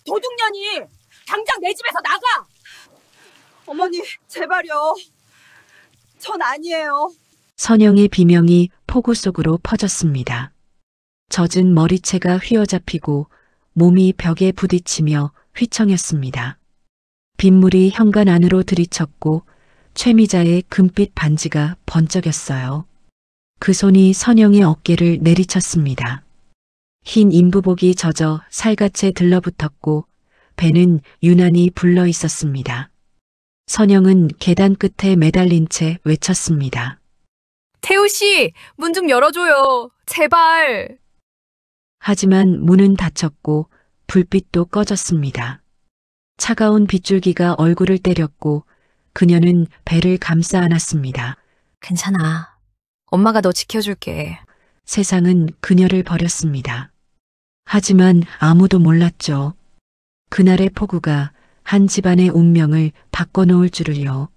도둑년이! 당장 내 집에서 나가! 어머니, 제발요. 전 아니에요. 선영의 비명이 폭우 속으로 퍼졌습니다. 젖은 머리채가 휘어잡히고 몸이 벽에 부딪히며 휘청였습니다. 빗물이 현관 안으로 들이쳤고 최미자의 금빛 반지가 번쩍였어요. 그 손이 선영의 어깨를 내리쳤습니다. 흰 인부복이 젖어 살갗에 들러붙었고 배는 유난히 불러 있었습니다. 선영은 계단 끝에 매달린 채 외쳤습니다. 태우 씨, 문 좀 열어줘요. 제발. 하지만 문은 닫혔고 불빛도 꺼졌습니다. 차가운 빗줄기가 얼굴을 때렸고 그녀는 배를 감싸 안았습니다. 괜찮아. 엄마가 너 지켜줄게. 세상은 그녀를 버렸습니다. 하지만 아무도 몰랐죠. 그날의 폭우가 한 집안의 운명을 바꿔놓을 줄을요.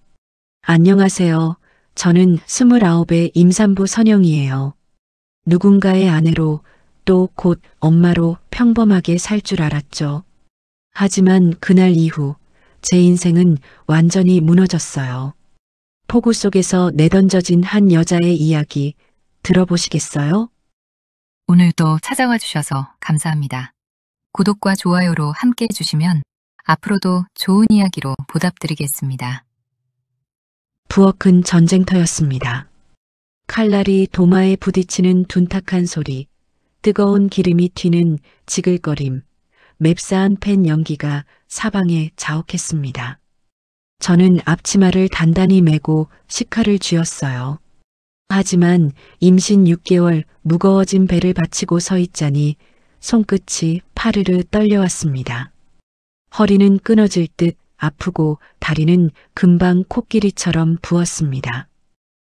안녕하세요. 저는 29의 임산부 선영이에요. 누군가의 아내로 또 곧 엄마로 평범하게 살 줄 알았죠. 하지만 그날 이후 제 인생은 완전히 무너졌어요. 폭우 속에서 내던져진 한 여자의 이야기 들어보시겠어요? 오늘도 찾아와 주셔서 감사합니다. 구독과 좋아요로 함께 해주시면 앞으로도 좋은 이야기로 보답드리겠습니다. 부엌은 전쟁터였습니다. 칼날이 도마에 부딪히는 둔탁한 소리, 뜨거운 기름이 튀는 지글거림, 맵싸한 팬 연기가 사방에 자욱했습니다. 저는 앞치마를 단단히 메고 식칼을 쥐었어요. 하지만 임신 6개월 무거워진 배를 받치고 서 있자니 손끝이 파르르 떨려왔습니다. 허리는 끊어질 듯 아프고 다리는 금방 코끼리처럼 부었습니다.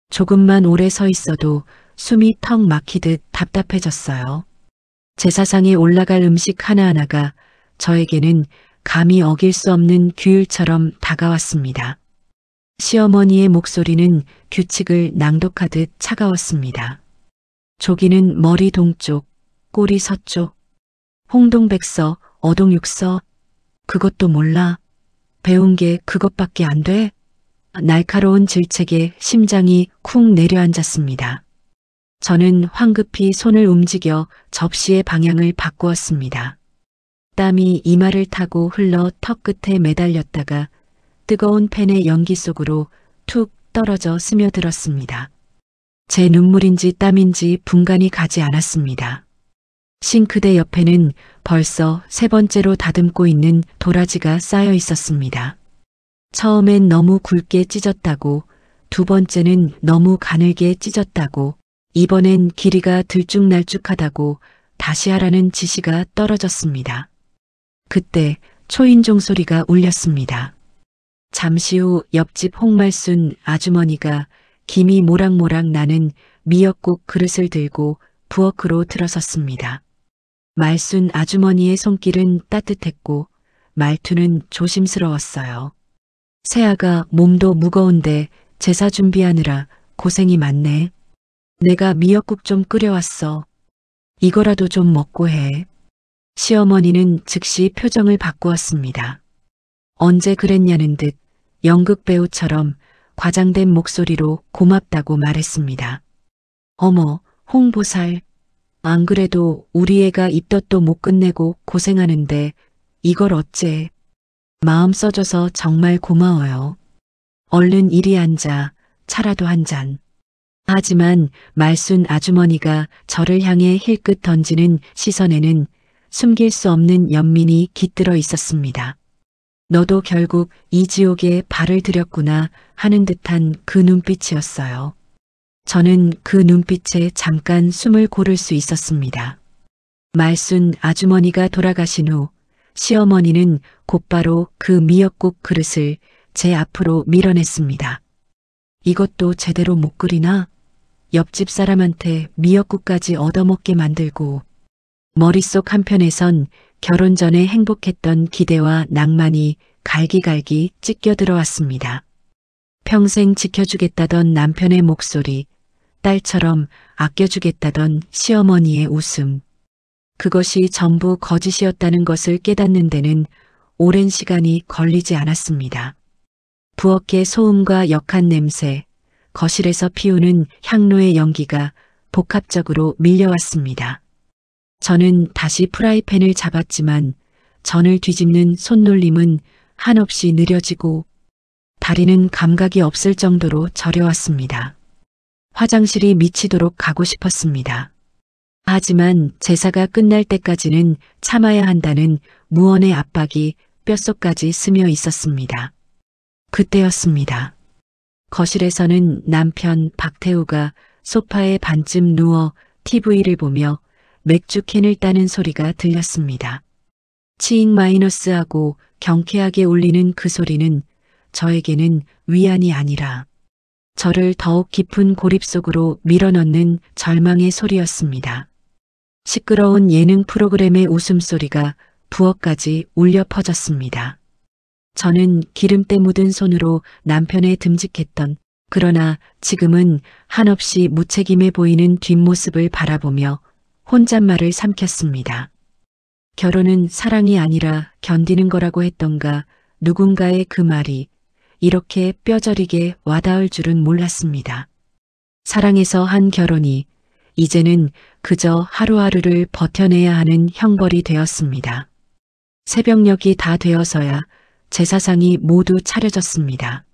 조금만 오래 서 있어도 숨이 턱 막히듯 답답해졌어요. 제사상에 올라갈 음식 하나하나가 저에게는 감히 어길 수 없는 규율처럼 다가왔습니다. 시어머니의 목소리는 규칙을 낭독하듯 차가웠습니다. 조기는 머리 동쪽, 꼬리 서쪽, 홍동백서, 어동육서, 그것도 몰라. 배운 게 그것밖에 안 돼? 날카로운 질책에 심장이 쿵 내려앉았습니다. 저는 황급히 손을 움직여 접시의 방향을 바꾸었습니다. 땀이 이마를 타고 흘러 턱 끝에 매달렸다가 뜨거운 팬의 연기 속으로 툭 떨어져 스며들었습니다. 제 눈물인지 땀인지 분간이 가지 않았습니다. 싱크대 옆에는 벌써 3번째로 다듬고 있는 도라지가 쌓여 있었습니다. 처음엔 너무 굵게 찢었다고, 2번째는 너무 가늘게 찢었다고, 이번엔 길이가 들쭉날쭉하다고 다시 하라는 지시가 떨어졌습니다. 그때 초인종 소리가 울렸습니다. 잠시 후 옆집 홍말순 아주머니가 김이 모락모락 나는 미역국 그릇을 들고 부엌으로 들어섰습니다. 말순 아주머니의 손길은 따뜻했고 말투는 조심스러웠어요. 새아가 몸도 무거운데 제사 준비하느라 고생이 많네. 내가 미역국 좀 끓여왔어. 이거라도 좀 먹고 해. 시어머니는 즉시 표정을 바꾸었습니다. 언제 그랬냐는 듯 연극 배우처럼 과장된 목소리로 고맙다고 말했습니다. 어머, 홍보살. 안 그래도 우리 애가 입덧도 못 끝내고 고생하는데 이걸 어째. 마음 써줘서 정말 고마워요. 얼른 이리 앉아. 차라도 한 잔. 하지만 말순 아주머니가 저를 향해 힐끗 던지는 시선에는 숨길 수 없는 연민이 깃들어 있었습니다. 너도 결국 이 지옥에 발을 들였구나 하는 듯한 그 눈빛이었어요. 저는 그 눈빛에 잠깐 숨을 고를 수 있었습니다. 말순 아주머니가 돌아가신 후 시어머니는 곧바로 그 미역국 그릇을 제 앞으로 밀어냈습니다. 이것도 제대로 못 끓이나? 옆집 사람한테 미역국까지 얻어먹게 만들고. 머릿속 한편에선 결혼 전에 행복했던 기대와 낭만이 갈기갈기 찢겨 들어왔습니다. 평생 지켜주겠다던 남편의 목소리, 딸처럼 아껴주겠다던 시어머니의 웃음. 그것이 전부 거짓이었다는 것을 깨닫는 데는 오랜 시간이 걸리지 않았습니다. 부엌의 소음과 역한 냄새, 거실에서 피우는 향로의 연기가 복합적으로 밀려왔습니다. 저는 다시 프라이팬을 잡았지만 전을 뒤집는 손놀림은 한없이 느려지고 다리는 감각이 없을 정도로 저려왔습니다. 화장실이 미치도록 가고 싶었습니다. 하지만 제사가 끝날 때까지는 참아야 한다는 무언의 압박이 뼛속까지 스며 있었습니다. 그때였습니다. 거실에서는 남편 박태우가 소파에 반쯤 누워 TV를 보며 맥주캔을 따는 소리가 들렸습니다. 치익 마이너스하고 경쾌하게 울리는 그 소리는 저에게는 위안이 아니라 저를 더욱 깊은 고립 속으로 밀어넣는 절망의 소리였습니다. 시끄러운 예능 프로그램의 웃음소리가 부엌까지 울려 퍼졌습니다. 저는 기름때 묻은 손으로 남편의 듬직했던 그러나 지금은 한없이 무책임해 보이는 뒷모습을 바라보며 혼잣말을 삼켰습니다. 결혼은 사랑이 아니라 견디는 거라고 했던가 누군가의 그 말이 이렇게 뼈저리게 와닿을 줄은 몰랐습니다. 사랑에서 한 결혼이 이제는 그저 하루하루를 버텨내야 하는 형벌이 되었습니다. 새벽녘이 다 되어서야 제사상이 모두 차려졌습니다.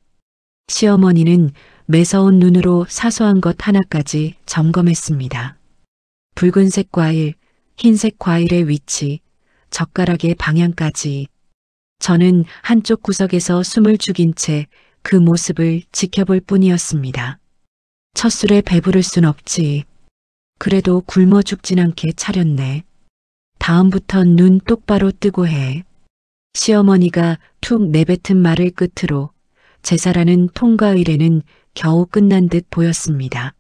시어머니는 매서운 눈으로 사소한 것 하나까지 점검했습니다. 붉은색 과일, 흰색 과일의 위치, 젓가락의 방향까지. 저는 한쪽 구석에서 숨을 죽인 채 그 모습을 지켜볼 뿐이었습니다. 첫 술에 배부를 순 없지. 그래도 굶어 죽진 않게 차렸네. 다음부턴 눈 똑바로 뜨고 해. 시어머니가 툭 내뱉은 말을 끝으로 제사라는 통과의례는 겨우 끝난 듯 보였습니다.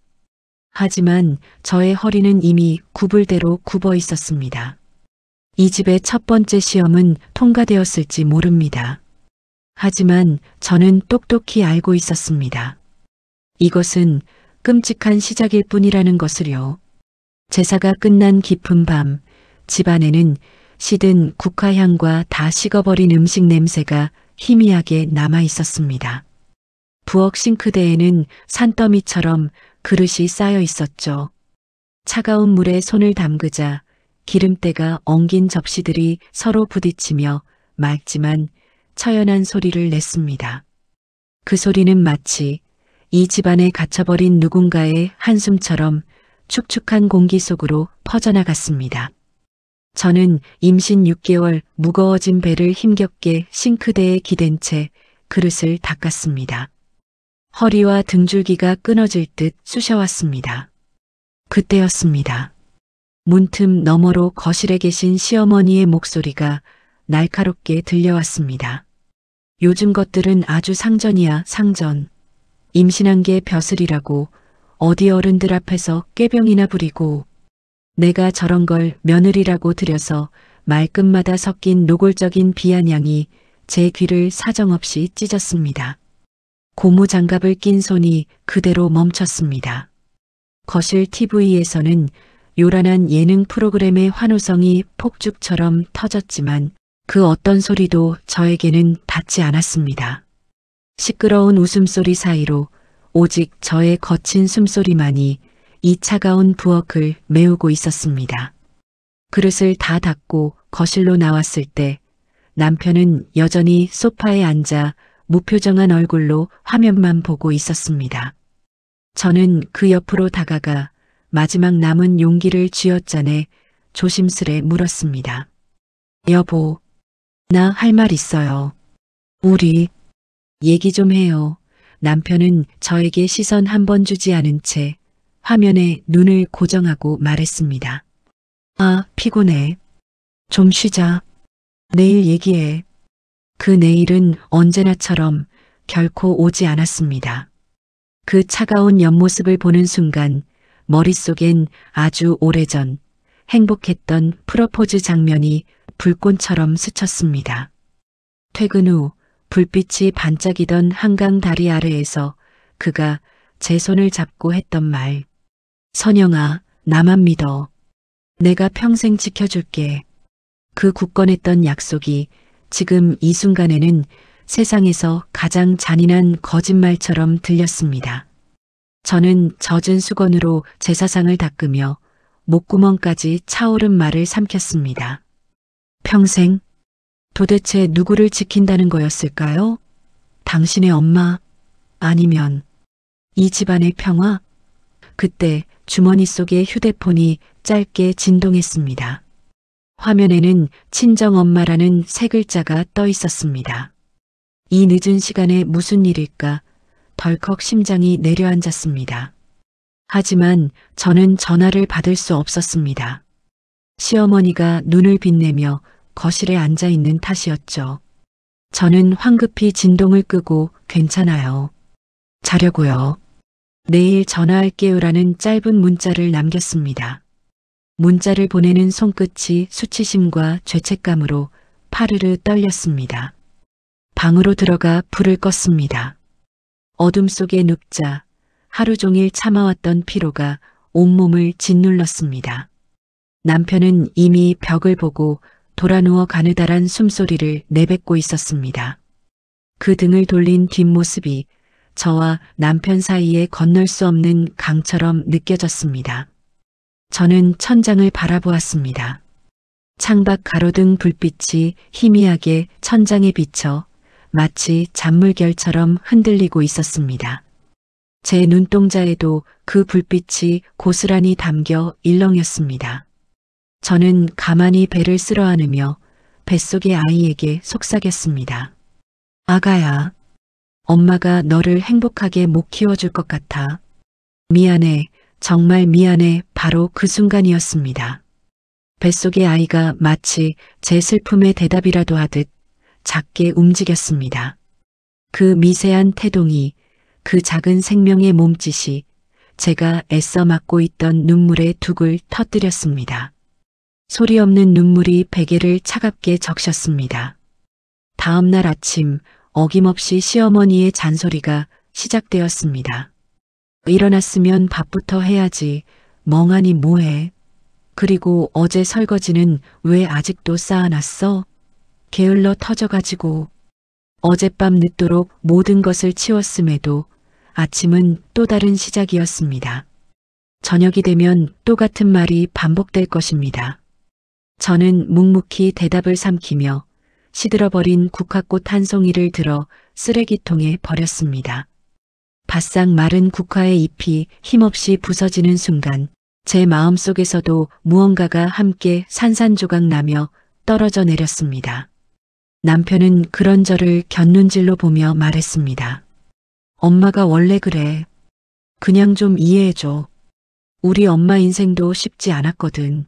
하지만 저의 허리는 이미 구불대로 굽어 있었습니다. 이 집의 첫 번째 시험은 통과되었을지 모릅니다. 하지만 저는 똑똑히 알고 있었습니다. 이것은 끔찍한 시작일 뿐이라는 것을요. 제사가 끝난 깊은 밤, 집안에는 시든 국화향과 다 식어버린 음식 냄새가 희미하게 남아 있었습니다. 부엌 싱크대에는 산더미처럼 그릇이 쌓여 있었죠. 차가운 물에 손을 담그자 기름때가 엉긴 접시들이 서로 부딪히며 맑지만 처연한 소리를 냈습니다. 그 소리는 마치 이 집안에 갇혀버린 누군가의 한숨처럼 축축한 공기 속으로 퍼져나갔습니다. 저는 임신 6개월 무거워진 배를 힘겹게 싱크대에 기댄 채 그릇을 닦았습니다. 허리와 등줄기가 끊어질 듯 쑤셔왔습니다. 그때였습니다. 문틈 너머로 거실에 계신 시어머니의 목소리가 날카롭게 들려왔습니다. 요즘 것들은 아주 상전이야, 상전. 임신한 게 벼슬이라고 어디 어른들 앞에서 꾀병이나 부리고 내가 저런 걸 며느리라고 들여서 말끝마다 섞인 노골적인 비아냥이 제 귀를 사정없이 찢었습니다. 고무장갑을 낀 손이 그대로 멈췄습니다. 거실 TV에서는 요란한 예능 프로그램의 환호성이 폭죽처럼 터졌지만 그 어떤 소리도 저에게는 닿지 않았습니다. 시끄러운 웃음소리 사이로 오직 저의 거친 숨소리만이 이 차가운 부엌을 메우고 있었습니다. 그릇을 다 닦고 거실로 나왔을 때 남편은 여전히 소파에 앉아 무표정한 얼굴로 화면만 보고 있었습니다. 저는 그 옆으로 다가가 마지막 남은 용기를 쥐어짜내 조심스레 물었습니다. 여보, 나 할 말 있어요. 우리 얘기 좀 해요. 남편은 저에게 시선 한 번 주지 않은 채 화면에 눈을 고정하고 말했습니다. 아, 피곤해. 좀 쉬자. 내일 얘기해. 그 내일은 언제나처럼 결코 오지 않았습니다. 그 차가운 옆모습을 보는 순간 머릿속엔 아주 오래전 행복했던 프로포즈 장면이 불꽃처럼 스쳤습니다. 퇴근 후 불빛이 반짝이던 한강 다리 아래에서 그가 제 손을 잡고 했던 말. 선영아, 나만 믿어. 내가 평생 지켜줄게. 그 굳건했던 약속이 지금 이 순간에는 세상에서 가장 잔인한 거짓말처럼 들렸습니다. 저는 젖은 수건으로 제 사상을 닦으며 목구멍까지 차오른 말을 삼켰습니다. 평생? 도대체 누구를 지킨다는 거였을까요? 당신의 엄마? 아니면 이 집안의 평화? 그때 주머니 속의 휴대폰이 짧게 진동했습니다. 화면에는 친정엄마라는 세 글자가 떠 있었습니다. 이 늦은 시간에 무슨 일일까? 덜컥 심장이 내려앉았습니다. 하지만 저는 전화를 받을 수 없었습니다. 시어머니가 눈을 빛내며 거실에 앉아 있는 탓이었죠. 저는 황급히 진동을 끄고 괜찮아요. 자려고요. 내일 전화할게요라는 짧은 문자를 남겼습니다. 문자를 보내는 손끝이 수치심과 죄책감으로 파르르 떨렸습니다. 방으로 들어가 불을 껐습니다. 어둠 속에 눕자 하루 종일 참아왔던 피로가 온몸을 짓눌렀습니다. 남편은 이미 벽을 보고 돌아누워 가느다란 숨소리를 내뱉고 있었습니다. 그 등을 돌린 뒷모습이 저와 남편 사이에 건널 수 없는 강처럼 느껴졌습니다. 저는 천장을 바라보았습니다. 창밖 가로등 불빛이 희미하게 천장에 비쳐 마치 잔물결처럼 흔들리고 있었습니다. 제 눈동자에도 그 불빛이 고스란히 담겨 일렁였습니다. 저는 가만히 배를 쓸어 안으며 뱃속의 아이에게 속삭였습니다. 아가야, 엄마가 너를 행복하게 못 키워줄 것 같아. 미안해, 정말 미안해. 바로 그 순간이었습니다. 뱃속의 아이가 마치 제 슬픔의 대답이라도 하듯 작게 움직였습니다. 그 미세한 태동이, 그 작은 생명의 몸짓이 제가 애써 막고 있던 눈물의 둑을 터뜨렸습니다. 소리 없는 눈물이 베개를 차갑게 적셨습니다. 다음 날 아침 어김없이 시어머니의 잔소리가 시작되었습니다. 일어났으면 밥부터 해야지. 멍하니 뭐해? 그리고 어제 설거지는 왜 아직도 쌓아놨어? 게을러 터져가지고. 어젯밤 늦도록 모든 것을 치웠음에도 아침은 또 다른 시작이었습니다. 저녁이 되면 또 같은 말이 반복될 것입니다. 저는 묵묵히 대답을 삼키며 시들어버린 국화꽃 한 송이를 들어 쓰레기통에 버렸습니다. 바싹 마른 국화의 잎이 힘없이 부서지는 순간 제 마음속에서도 무언가가 함께 산산조각 나며 떨어져 내렸습니다. 남편은 그런 저를 곁눈질로 보며 말했습니다. 엄마가 원래 그래. 그냥 좀 이해해줘. 우리 엄마 인생도 쉽지 않았거든.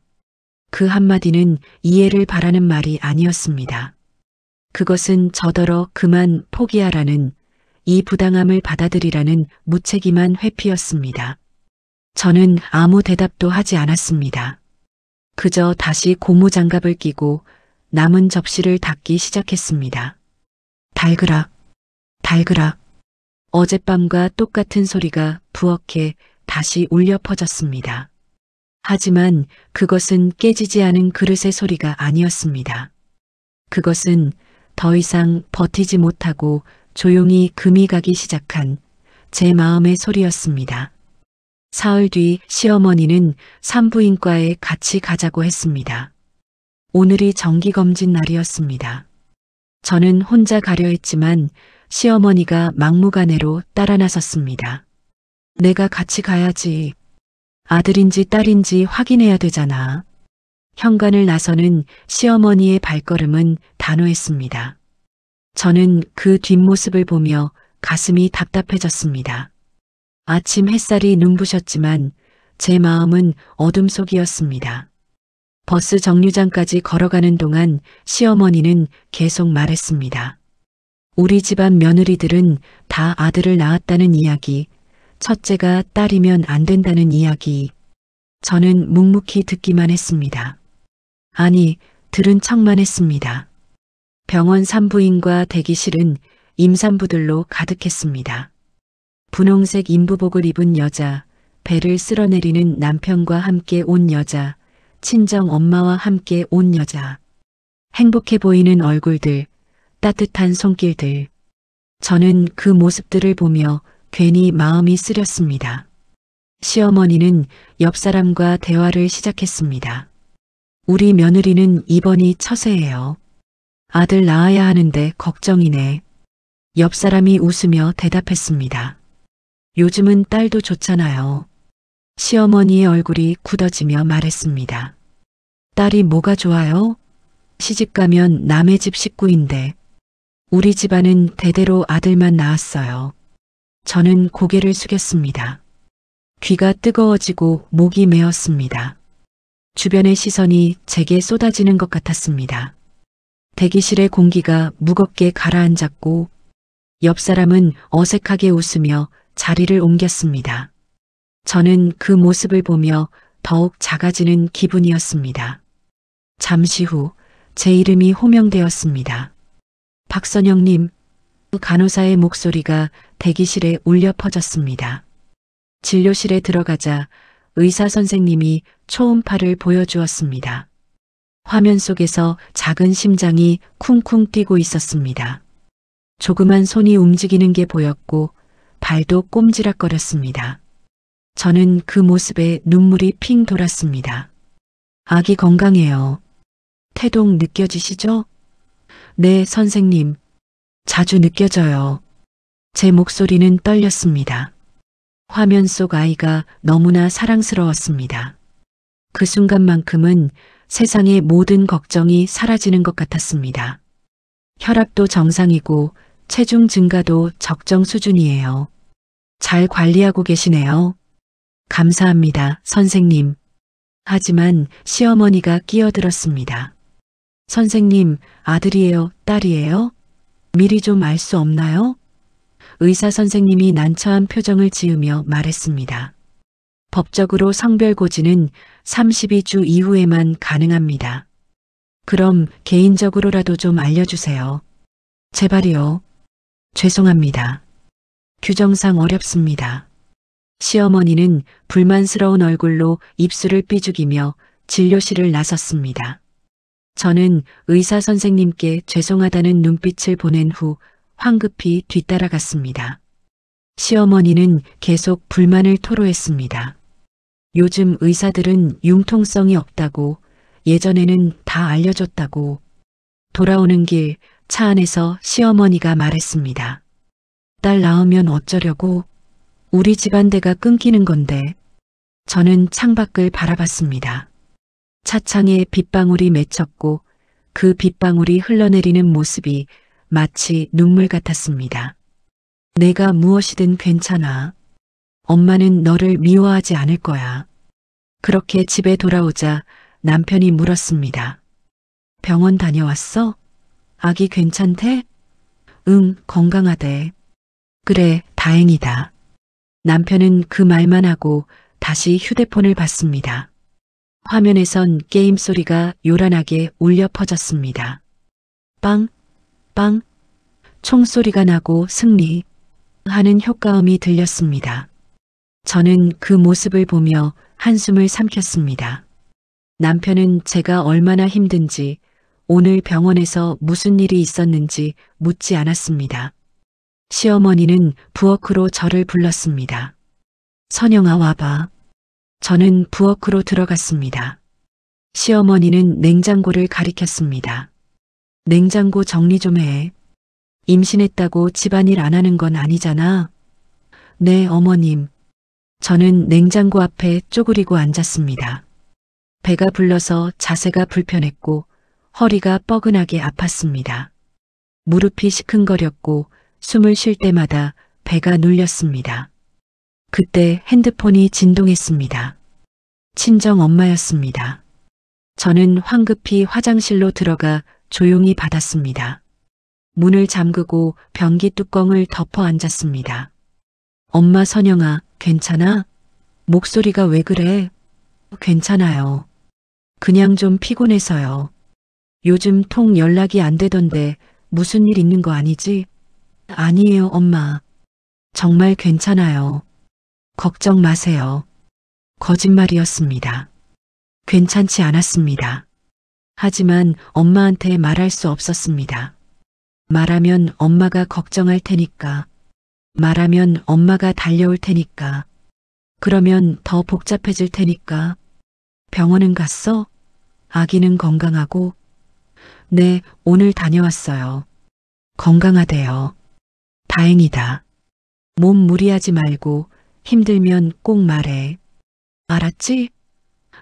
그 한마디는 이해를 바라는 말이 아니었습니다. 그것은 저더러 그만 포기하라는, 이 부당함을 받아들이라는 무책임한 회피였습니다. 저는 아무 대답도 하지 않았습니다. 그저 다시 고무장갑을 끼고 남은 접시를 닦기 시작했습니다. 달그락, 달그락. 어젯밤과 똑같은 소리가 부엌에 다시 울려 퍼졌습니다. 하지만 그것은 깨지지 않은 그릇의 소리가 아니었습니다. 그것은 더 이상 버티지 못하고 조용히 금이 가기 시작한 제 마음의 소리였습니다. 사흘 뒤 시어머니는 산부인과에 같이 가자고 했습니다. 오늘이 정기검진 날이었습니다. 저는 혼자 가려 했지만 시어머니가 막무가내로 따라 나섰습니다. 내가 같이 가야지. 아들인지 딸인지 확인해야 되잖아. 현관을 나서는 시어머니의 발걸음은 단호했습니다. 저는 그 뒷모습을 보며 가슴이 답답해졌습니다. 아침 햇살이 눈부셨지만 제 마음은 어둠 속이었습니다. 버스 정류장까지 걸어가는 동안 시어머니는 계속 말했습니다. 우리 집안 며느리들은 다 아들을 낳았다는 이야기, 첫째가 딸이면 안 된다는 이야기. 저는 묵묵히 듣기만 했습니다. 아니, 들은 척만 했습니다. 병원 산부인과 대기실은 임산부들로 가득했습니다. 분홍색 인부복을 입은 여자, 배를 쓸어내리는 남편과 함께 온 여자, 친정 엄마와 함께 온 여자. 행복해 보이는 얼굴들, 따뜻한 손길들. 저는 그 모습들을 보며 괜히 마음이 쓰렸습니다. 시어머니는 옆 사람과 대화를 시작했습니다. 우리 며느리는 이번이 처세예요. 아들 낳아야 하는데 걱정이네. 옆 사람이 웃으며 대답했습니다. 요즘은 딸도 좋잖아요. 시어머니의 얼굴이 굳어지며 말했습니다. 딸이 뭐가 좋아요? 시집가면 남의 집 식구인데 우리 집안은 대대로 아들만 낳았어요. 저는 고개를 숙였습니다. 귀가 뜨거워지고 목이 메었습니다. 주변의 시선이 제게 쏟아지는 것 같았습니다. 대기실의 공기가 무겁게 가라앉았고 옆 사람은 어색하게 웃으며 자리를 옮겼습니다. 저는 그 모습을 보며 더욱 작아지는 기분이었습니다. 잠시 후 제 이름이 호명되었습니다. 박선영님, 간호사의 목소리가 대기실에 울려 퍼졌습니다. 진료실에 들어가자 의사 선생님이 초음파를 보여주었습니다. 화면 속에서 작은 심장이 쿵쿵 뛰고 있었습니다. 조그만 손이 움직이는 게 보였고 발도 꼼지락거렸습니다. 저는 그 모습에 눈물이 핑 돌았습니다. 아기 건강해요. 태동 느껴지시죠? 네, 선생님. 자주 느껴져요. 제 목소리는 떨렸습니다. 화면 속 아이가 너무나 사랑스러웠습니다. 그 순간만큼은 세상의 모든 걱정이 사라지는 것 같았습니다. 혈압도 정상이고 체중 증가도 적정 수준이에요. 잘 관리하고 계시네요. 감사합니다, 선생님. 하지만 시어머니가 끼어들었습니다. 선생님, 아들이에요, 딸이에요? 미리 좀 알 수 없나요? 의사 선생님이 난처한 표정을 지으며 말했습니다. 법적으로 성별고지는 32주 이후에만 가능합니다. 그럼 개인적으로라도 좀 알려주세요. 제발요. 죄송합니다. 규정상 어렵습니다. 시어머니는 불만스러운 얼굴로 입술을 삐죽이며 진료실을 나섰습니다. 저는 의사 선생님께 죄송하다는 눈빛을 보낸 후 황급히 뒤따라갔습니다. 시어머니는 계속 불만을 토로했습니다. 요즘 의사들은 융통성이 없다고, 예전에는 다 알려줬다고. 돌아오는 길 차 안에서 시어머니가 말했습니다. 딸 낳으면 어쩌려고? 우리 집안대가 끊기는 건데. 저는 창밖을 바라봤습니다. 차창에 빗방울이 맺혔고 그 빗방울이 흘러내리는 모습이 마치 눈물 같았습니다. 내가 무엇이든 괜찮아. 엄마는 너를 미워하지 않을 거야. 그렇게 집에 돌아오자 남편이 물었습니다. 병원 다녀왔어? 아기 괜찮대? 응, 건강하대. 그래, 다행이다. 남편은 그 말만 하고 다시 휴대폰을 봤습니다. 화면에선 게임 소리가 요란하게 울려 퍼졌습니다. 빵, 빵, 총소리가 나고 승리 하는 효과음이 들렸습니다. 저는 그 모습을 보며 한숨을 삼켰습니다. 남편은 제가 얼마나 힘든지, 오늘 병원에서 무슨 일이 있었는지 묻지 않았습니다. 시어머니는 부엌으로 저를 불렀습니다. 선영아, 와봐. 저는 부엌으로 들어갔습니다. 시어머니는 냉장고를 가리켰습니다. 냉장고 정리 좀 해. 임신했다고 집안일 안 하는 건 아니잖아. 네, 어머님. 저는 냉장고 앞에 쪼그리고 앉았습니다. 배가 불러서 자세가 불편했고 허리가 뻐근하게 아팠습니다. 무릎이 시큰거렸고 숨을 쉴 때마다 배가 눌렸습니다. 그때 핸드폰이 진동했습니다. 친정 엄마였습니다. 저는 황급히 화장실로 들어가 조용히 받았습니다. 문을 잠그고 변기 뚜껑을 덮어 앉았습니다. 엄마 선영아, 괜찮아? 목소리가 왜 그래? 괜찮아요. 그냥 좀 피곤해서요. 요즘 통 연락이 안 되던데 무슨 일 있는 거 아니지? 아니에요, 엄마. 정말 괜찮아요. 걱정 마세요. 거짓말이었습니다. 괜찮지 않았습니다. 하지만 엄마한테 말할 수 없었습니다. 말하면 엄마가 걱정할 테니까. 말하면 엄마가 달려올 테니까. 그러면 더 복잡해질 테니까. 병원은 갔어? 아기는 건강하고? 네, 오늘 다녀왔어요. 건강하대요. 다행이다. 몸 무리하지 말고 힘들면 꼭 말해. 알았지?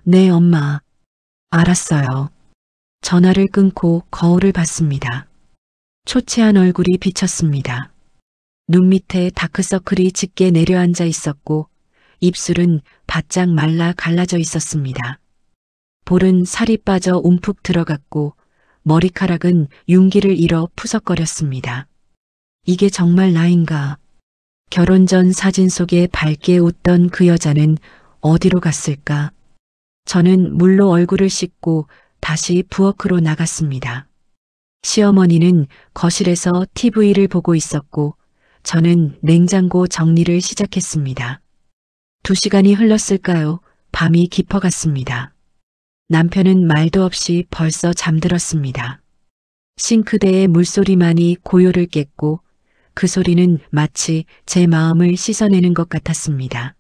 네, 엄마. 알았어요. 전화를 끊고 거울을 봤습니다. 초췌한 얼굴이 비쳤습니다. 눈 밑에 다크서클이 짙게 내려앉아 있었고 입술은 바짝 말라 갈라져 있었습니다. 볼은 살이 빠져 움푹 들어갔고 머리카락은 윤기를 잃어 푸석거렸습니다. 이게 정말 나인가? 결혼 전 사진 속에 밝게 웃던 그 여자는 어디로 갔을까? 저는 물로 얼굴을 씻고 다시 부엌으로 나갔습니다. 시어머니는 거실에서 TV를 보고 있었고 저는 냉장고 정리를 시작했습니다. 2시간이 흘렀을까요? 밤이 깊어갔습니다. 남편은 말도 없이 벌써 잠들었습니다. 싱크대의 물소리만이 고요를 깼고 그 소리는 마치 제 마음을 씻어내는 것 같았습니다.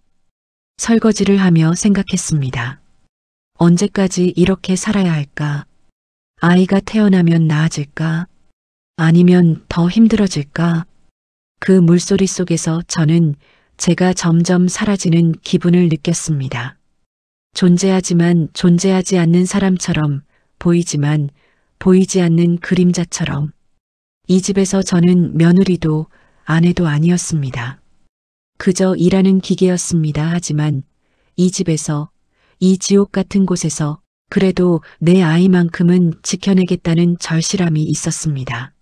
설거지를 하며 생각했습니다. 언제까지 이렇게 살아야 할까? 아이가 태어나면 나아질까? 아니면 더 힘들어질까? 그 물소리 속에서 저는 제가 점점 사라지는 기분을 느꼈습니다. 존재하지만 존재하지 않는 사람처럼 보이지만 보이지 않는 그림자처럼. 이 집에서 저는 며느리도 아내도 아니었습니다. 그저 일하는 기계였습니다. 하지만 이 집에서 이 지옥 같은 곳에서 그래도 내 아이만큼은 지켜내겠다는 절실함이 있었습니다.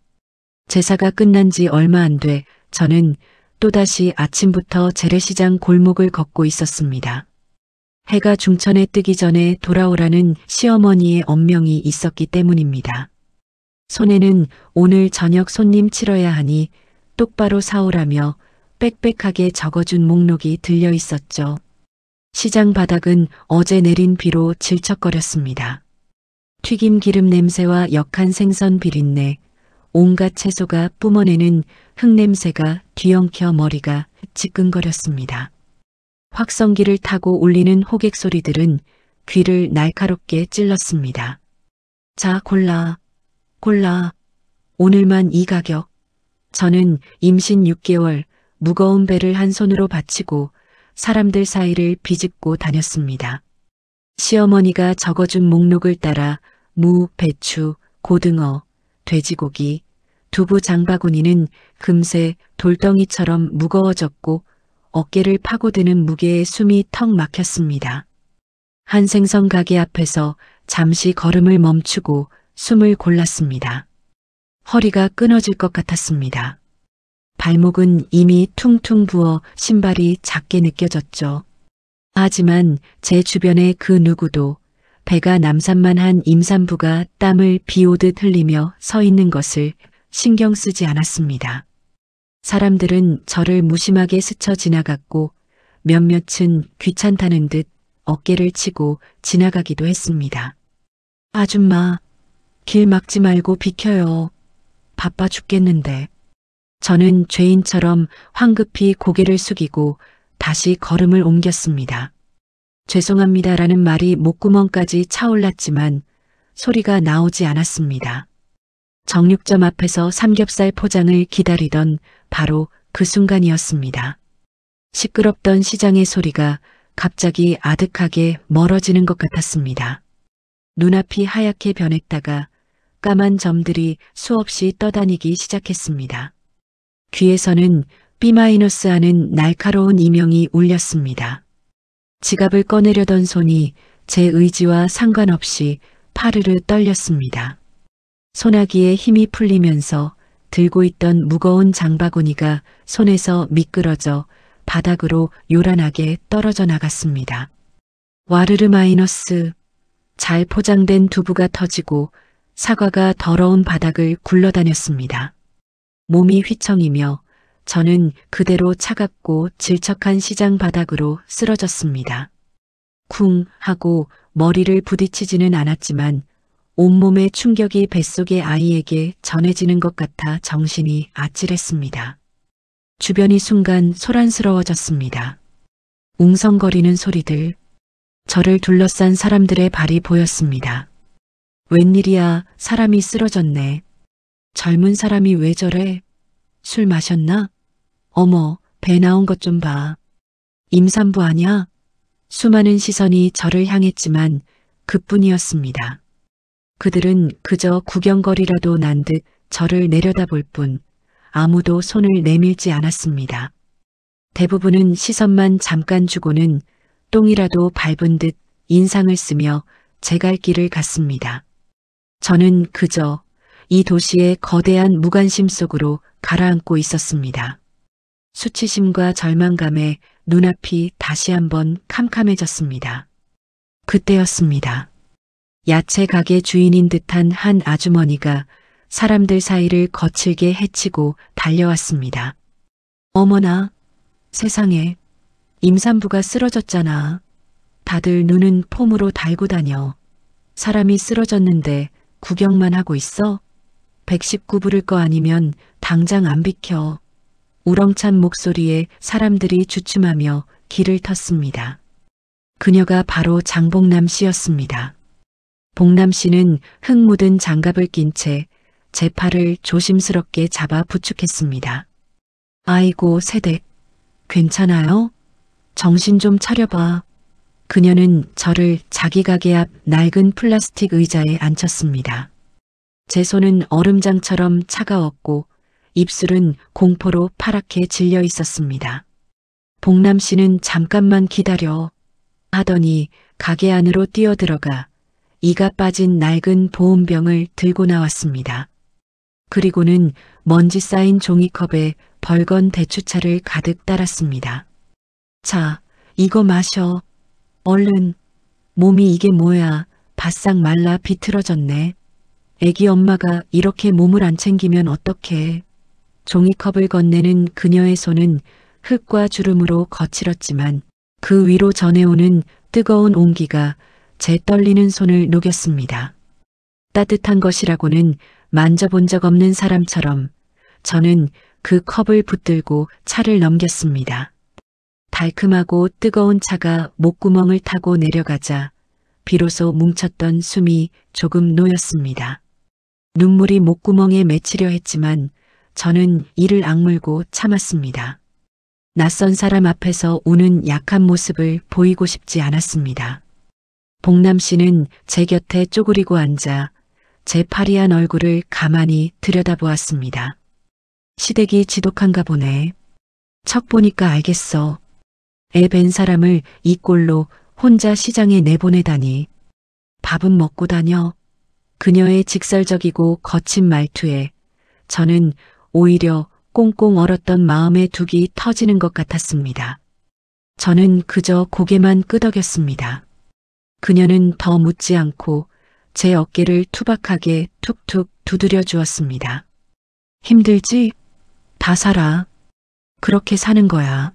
제사가 끝난 지 얼마 안 돼 저는 또다시 아침부터 재래시장 골목을 걷고 있었습니다. 해가 중천에 뜨기 전에 돌아오라는 시어머니의 엄명이 있었기 때문입니다. 손에는 오늘 저녁 손님 치러야 하니 똑바로 사오라며 빽빽하게 적어준 목록이 들려 있었죠. 시장 바닥은 어제 내린 비로 질척거렸습니다. 튀김 기름 냄새와 역한 생선 비린내, 온갖 채소가 뿜어내는 흙냄새가 뒤엉켜 머리가 지끈거렸습니다. 확성기를 타고 울리는 호객 소리들은 귀를 날카롭게 찔렀습니다. 자, 골라. 골라. 오늘만 이 가격. 저는 임신 6개월 무거운 배를 한 손으로 받치고 사람들 사이를 비집고 다녔습니다. 시어머니가 적어준 목록을 따라 무, 배추, 고등어, 돼지고기, 두부 장바구니는 금세 돌덩이처럼 무거워졌고 어깨를 파고드는 무게에 숨이 턱 막혔습니다. 한 생선 가게 앞에서 잠시 걸음을 멈추고 숨을 골랐습니다. 허리가 끊어질 것 같았습니다. 발목은 이미 퉁퉁 부어 신발이 작게 느껴졌죠. 하지만 제 주변의 그 누구도 배가 남산만한 임산부가 땀을 비오듯 흘리며 서 있는 것을 신경 쓰지 않았습니다. 사람들은 저를 무심하게 스쳐 지나갔고 몇몇은 귀찮다는 듯 어깨를 치고 지나가기도 했습니다. 아줌마, 길 막지 말고 비켜요. 바빠 죽겠는데. 저는 죄인처럼 황급히 고개를 숙이고 다시 걸음을 옮겼습니다. 죄송합니다라는 말이 목구멍까지 차올랐지만 소리가 나오지 않았습니다. 정육점 앞에서 삼겹살 포장을 기다리던 바로 그 순간이었습니다. 시끄럽던 시장의 소리가 갑자기 아득하게 멀어지는 것 같았습니다. 눈앞이 하얗게 변했다가 까만 점들이 수없이 떠다니기 시작했습니다. 귀에서는 B- 하는 날카로운 이명이 울렸습니다. 지갑을 꺼내려던 손이 제 의지와 상관없이 파르르 떨렸습니다. 소나기에 힘이 풀리면서 들고 있던 무거운 장바구니가 손에서 미끄러져 바닥으로 요란하게 떨어져 나갔습니다. 와르르 마이너스. 잘 포장된 두부가 터지고 사과가 더러운 바닥을 굴러다녔습니다. 몸이 휘청이며 저는 그대로 차갑고 질척한 시장 바닥으로 쓰러졌습니다. 쿵 하고 머리를 부딪히지는 않았지만 온몸의 충격이 뱃속의 아이에게 전해지는 것 같아 정신이 아찔했습니다. 주변이 순간 소란스러워졌습니다. 웅성거리는 소리들, 저를 둘러싼 사람들의 발이 보였습니다. 웬일이야, 사람이 쓰러졌네. 젊은 사람이 왜 저래? 술 마셨나? 어머, 배 나온 것 좀 봐. 임산부 아냐? 수많은 시선이 저를 향했지만 그뿐이었습니다. 그들은 그저 구경거리라도 난 듯 저를 내려다볼 뿐 아무도 손을 내밀지 않았습니다. 대부분은 시선만 잠깐 주고는 똥이라도 밟은 듯 인상을 쓰며 제 갈 길을 갔습니다. 저는 그저 이 도시의 거대한 무관심 속으로 가라앉고 있었습니다. 수치심과 절망감에 눈앞이 다시 한번 캄캄해졌습니다. 그때였습니다. 야채 가게 주인인 듯한 한 아주머니가 사람들 사이를 거칠게 헤치고 달려왔습니다. 어머나, 세상에, 임산부가 쓰러졌잖아. 다들 눈은 폼으로 달고 다녀. 사람이 쓰러졌는데 구경만 하고 있어? 119 부를 거 아니면 당장 안 비켜. 우렁찬 목소리에 사람들이 주춤하며 길을 텄습니다. 그녀가 바로 장복남 씨였습니다. 복남 씨는 흙 묻은 장갑을 낀 채 제 팔을 조심스럽게 잡아 부축했습니다. 아이고, 세댁, 괜찮아요? 정신 좀 차려봐. 그녀는 저를 자기 가게 앞 낡은 플라스틱 의자에 앉혔습니다. 제 손은 얼음장처럼 차가웠고 입술은 공포로 파랗게 질려 있었습니다. 복남 씨는 잠깐만 기다려 하더니 가게 안으로 뛰어들어가 이가 빠진 낡은 보온병을 들고 나왔습니다. 그리고는 먼지 쌓인 종이컵에 벌건 대추차를 가득 따랐습니다. 자, 이거 마셔. 얼른. 몸이 이게 뭐야. 바싹 말라 비틀어졌네. 애기 엄마가 이렇게 몸을 안 챙기면 어떡해. 종이컵을 건네는 그녀의 손은 흙과 주름으로 거칠었지만 그 위로 전해오는 뜨거운 온기가 제 떨리는 손을 녹였습니다. 따뜻한 것이라고는 만져본 적 없는 사람처럼 저는 그 컵을 붙들고 차를 넘겼습니다. 달큼하고 뜨거운 차가 목구멍을 타고 내려가자 비로소 뭉쳤던 숨이 조금 놓였습니다. 눈물이 목구멍에 맺히려 했지만 저는 이를 악물고 참았습니다. 낯선 사람 앞에서 우는 약한 모습을 보이고 싶지 않았습니다. 복남 씨는 제 곁에 쪼그리고 앉아 제 파리한 얼굴을 가만히 들여다보았습니다. 시댁이 지독한가 보네. 척 보니까 알겠어. 애 뵌 사람을 이 꼴로 혼자 시장에 내보내다니. 밥은 먹고 다녀. 그녀의 직설적이고 거친 말투에 저는 오히려 꽁꽁 얼었던 마음의 둑이 터지는 것 같았습니다. 저는 그저 고개만 끄덕였습니다. 그녀는 더 묻지 않고 제 어깨를 투박하게 툭툭 두드려 주었습니다. 힘들지? 다 살아. 그렇게 사는 거야.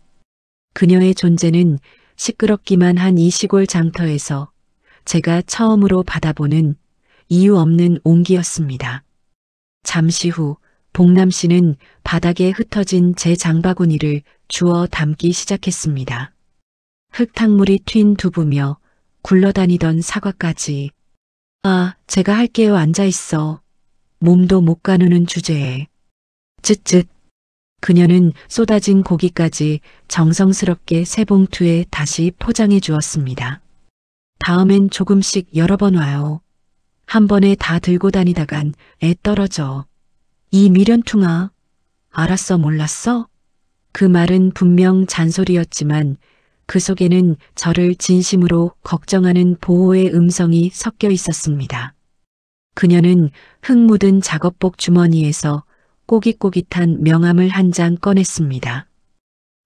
그녀의 존재는 시끄럽기만 한 이 시골 장터에서 제가 처음으로 받아보는 이유 없는 온기였습니다. 잠시 후 복남 씨는 바닥에 흩어진 제 장바구니를 주워 담기 시작했습니다. 흙탕물이 튄 두부며 굴러다니던 사과까지. 아, 제가 할게요. 앉아있어. 몸도 못 가누는 주제에. 쯧쯧. 그녀는 쏟아진 고기까지 정성스럽게 새 봉투에 다시 포장해 주었습니다. 다음엔 조금씩 여러 번 와요. 한 번에 다 들고 다니다간 애 떨어져. 이 미련퉁아. 알았어, 몰랐어? 그 말은 분명 잔소리였지만 그 속에는 저를 진심으로 걱정하는 보호의 음성이 섞여 있었습니다. 그녀는 흙 묻은 작업복 주머니에서 꼬깃꼬깃한 명함을 한 장 꺼냈습니다.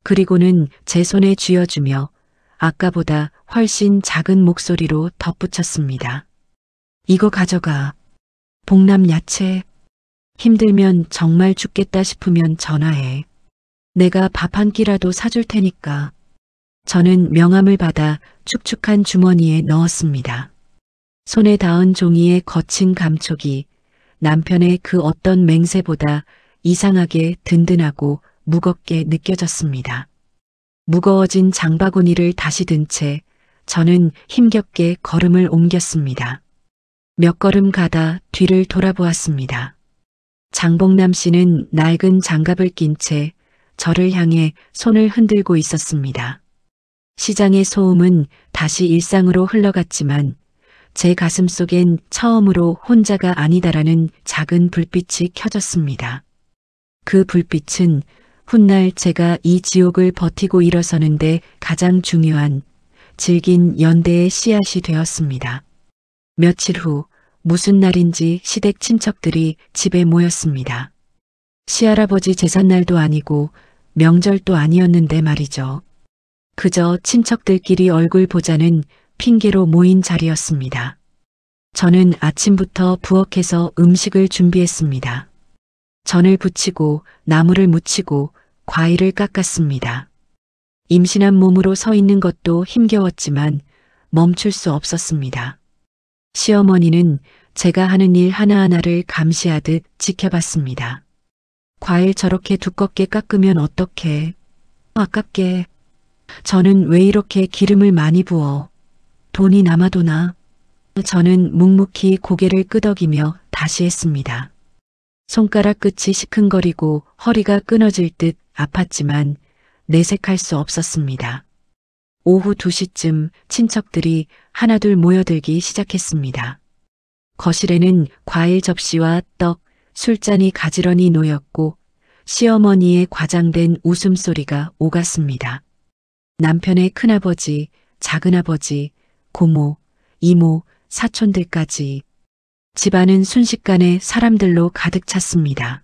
그리고는 제 손에 쥐어주며 아까보다 훨씬 작은 목소리로 덧붙였습니다. 이거 가져가. 복남 야채. 힘들면 정말 죽겠다 싶으면 전화해. 내가 밥 한 끼라도 사줄 테니까. 저는 명함을 받아 축축한 주머니에 넣었습니다. 손에 닿은 종이의 거친 감촉이 남편의 그 어떤 맹세보다 이상하게 든든하고 무겁게 느껴졌습니다. 무거워진 장바구니를 다시 든 채 저는 힘겹게 걸음을 옮겼습니다. 몇 걸음 가다 뒤를 돌아보았습니다. 장복남 씨는 낡은 장갑을 낀 채 저를 향해 손을 흔들고 있었습니다. 시장의 소음은 다시 일상으로 흘러갔지만 제 가슴 속엔 처음으로 혼자가 아니다라는 작은 불빛이 켜졌습니다. 그 불빛은 훗날 제가 이 지옥을 버티고 일어서는데 가장 중요한 질긴 연대의 씨앗이 되었습니다. 며칠 후 무슨 날인지 시댁 친척들이 집에 모였습니다. 시할아버지 제삿날도 아니고 명절도 아니었는데 말이죠. 그저 친척들끼리 얼굴 보자는 핑계로 모인 자리였습니다. 저는 아침부터 부엌에서 음식을 준비했습니다. 전을 부치고 나물을 무치고 과일을 깎았습니다. 임신한 몸으로 서 있는 것도 힘겨웠지만 멈출 수 없었습니다. 시어머니는 제가 하는 일 하나하나를 감시하듯 지켜봤습니다. 과일 저렇게 두껍게 깎으면 어떡해. 아깝게. 저는 왜 이렇게 기름을 많이 부어. 돈이 남아도나. 저는 묵묵히 고개를 끄덕이며 다시 했습니다. 손가락 끝이 시큰거리고 허리가 끊어질 듯 아팠지만 내색할 수 없었습니다. 오후 2시쯤 친척들이 하나둘 모여들기 시작했습니다. 거실에는 과일 접시와 떡, 술잔이 가지런히 놓였고 시어머니의 과장된 웃음소리가 오갔습니다. 남편의 큰아버지, 작은아버지, 고모, 이모, 사촌들까지 집안은 순식간에 사람들로 가득 찼습니다.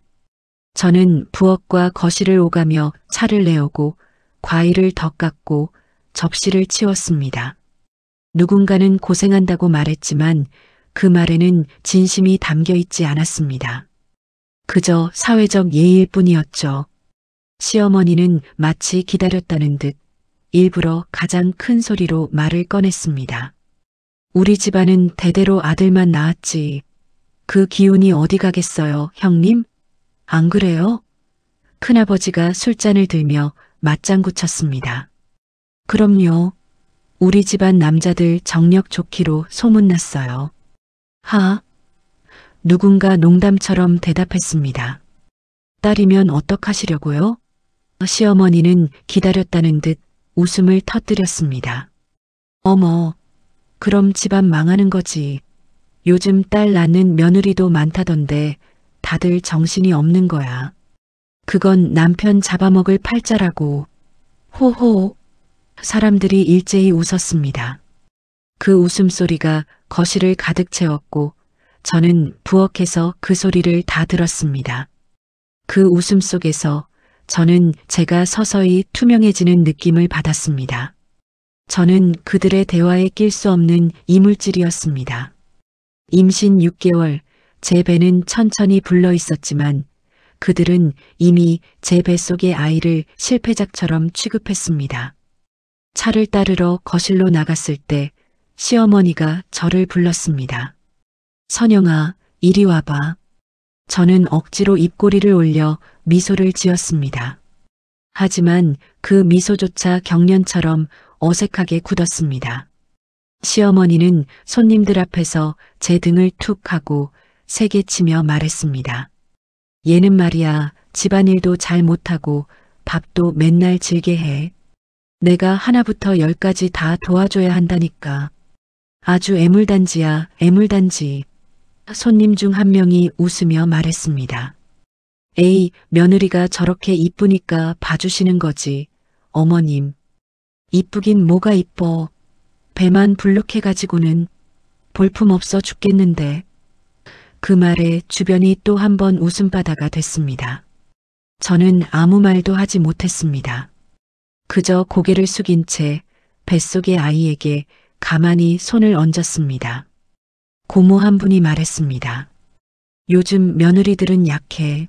저는 부엌과 거실을 오가며 차를 내오고 과일을 더 깎고 접시를 치웠습니다. 누군가는 고생한다고 말했지만 그 말에는 진심이 담겨 있지 않았습니다. 그저 사회적 예의일 뿐이었죠. 시어머니는 마치 기다렸다는 듯 일부러 가장 큰 소리로 말을 꺼냈습니다. 우리 집안은 대대로 아들만 낳았지. 그 기운이 어디 가겠어요, 형님? 안 그래요? 큰아버지가 술잔을 들며 맞장구 쳤습니다. 그럼요. 우리 집안 남자들 정력 좋기로 소문났어요. 누군가 농담처럼 대답했습니다. 딸이면 어떡하시려고요? 시어머니는 기다렸다는 듯 웃음을 터뜨렸습니다. 어머, 그럼 집안 망하는 거지. 요즘 딸 낳는 며느리도 많다던데 다들 정신이 없는 거야. 그건 남편 잡아먹을 팔자라고. 호호. 사람들이 일제히 웃었습니다. 그 웃음소리가 거실을 가득 채웠고 저는 부엌에서 그 소리를 다 들었습니다. 그 웃음 속에서 저는 제가 서서히 투명해지는 느낌을 받았습니다. 저는 그들의 대화에 낄 수 없는 이물질이었습니다. 임신 6개월, 제 배는 천천히 불러 있었지만 그들은 이미 제 뱃속의 아이를 실패작처럼 취급했습니다. 차를 따르러 거실로 나갔을 때 시어머니가 저를 불렀습니다. 선영아, 이리 와봐. 저는 억지로 입꼬리를 올려 미소를 지었습니다. 하지만 그 미소조차 경련처럼 어색하게 굳었습니다. 시어머니는 손님들 앞에서 제 등을 툭 하고 세게치며 말했습니다. 얘는 말이야, 집안일도 잘 못하고 밥도 맨날 질게 해. 내가 하나부터 10까지 다 도와줘야 한다니까. 아주 애물단지야, 애물단지. 손님 중 한 명이 웃으며 말했습니다. 에이, 며느리가 저렇게 이쁘니까 봐주시는 거지. 어머님. 이쁘긴 뭐가 이뻐. 배만 불룩해가지고는 볼품없어 죽겠는데. 그 말에 주변이 또 한 번 웃음바다가 됐습니다. 저는 아무 말도 하지 못했습니다. 그저 고개를 숙인 채 뱃속의 아이에게 가만히 손을 얹었습니다. 고모 한 분이 말했습니다. 요즘 며느리들은 약해.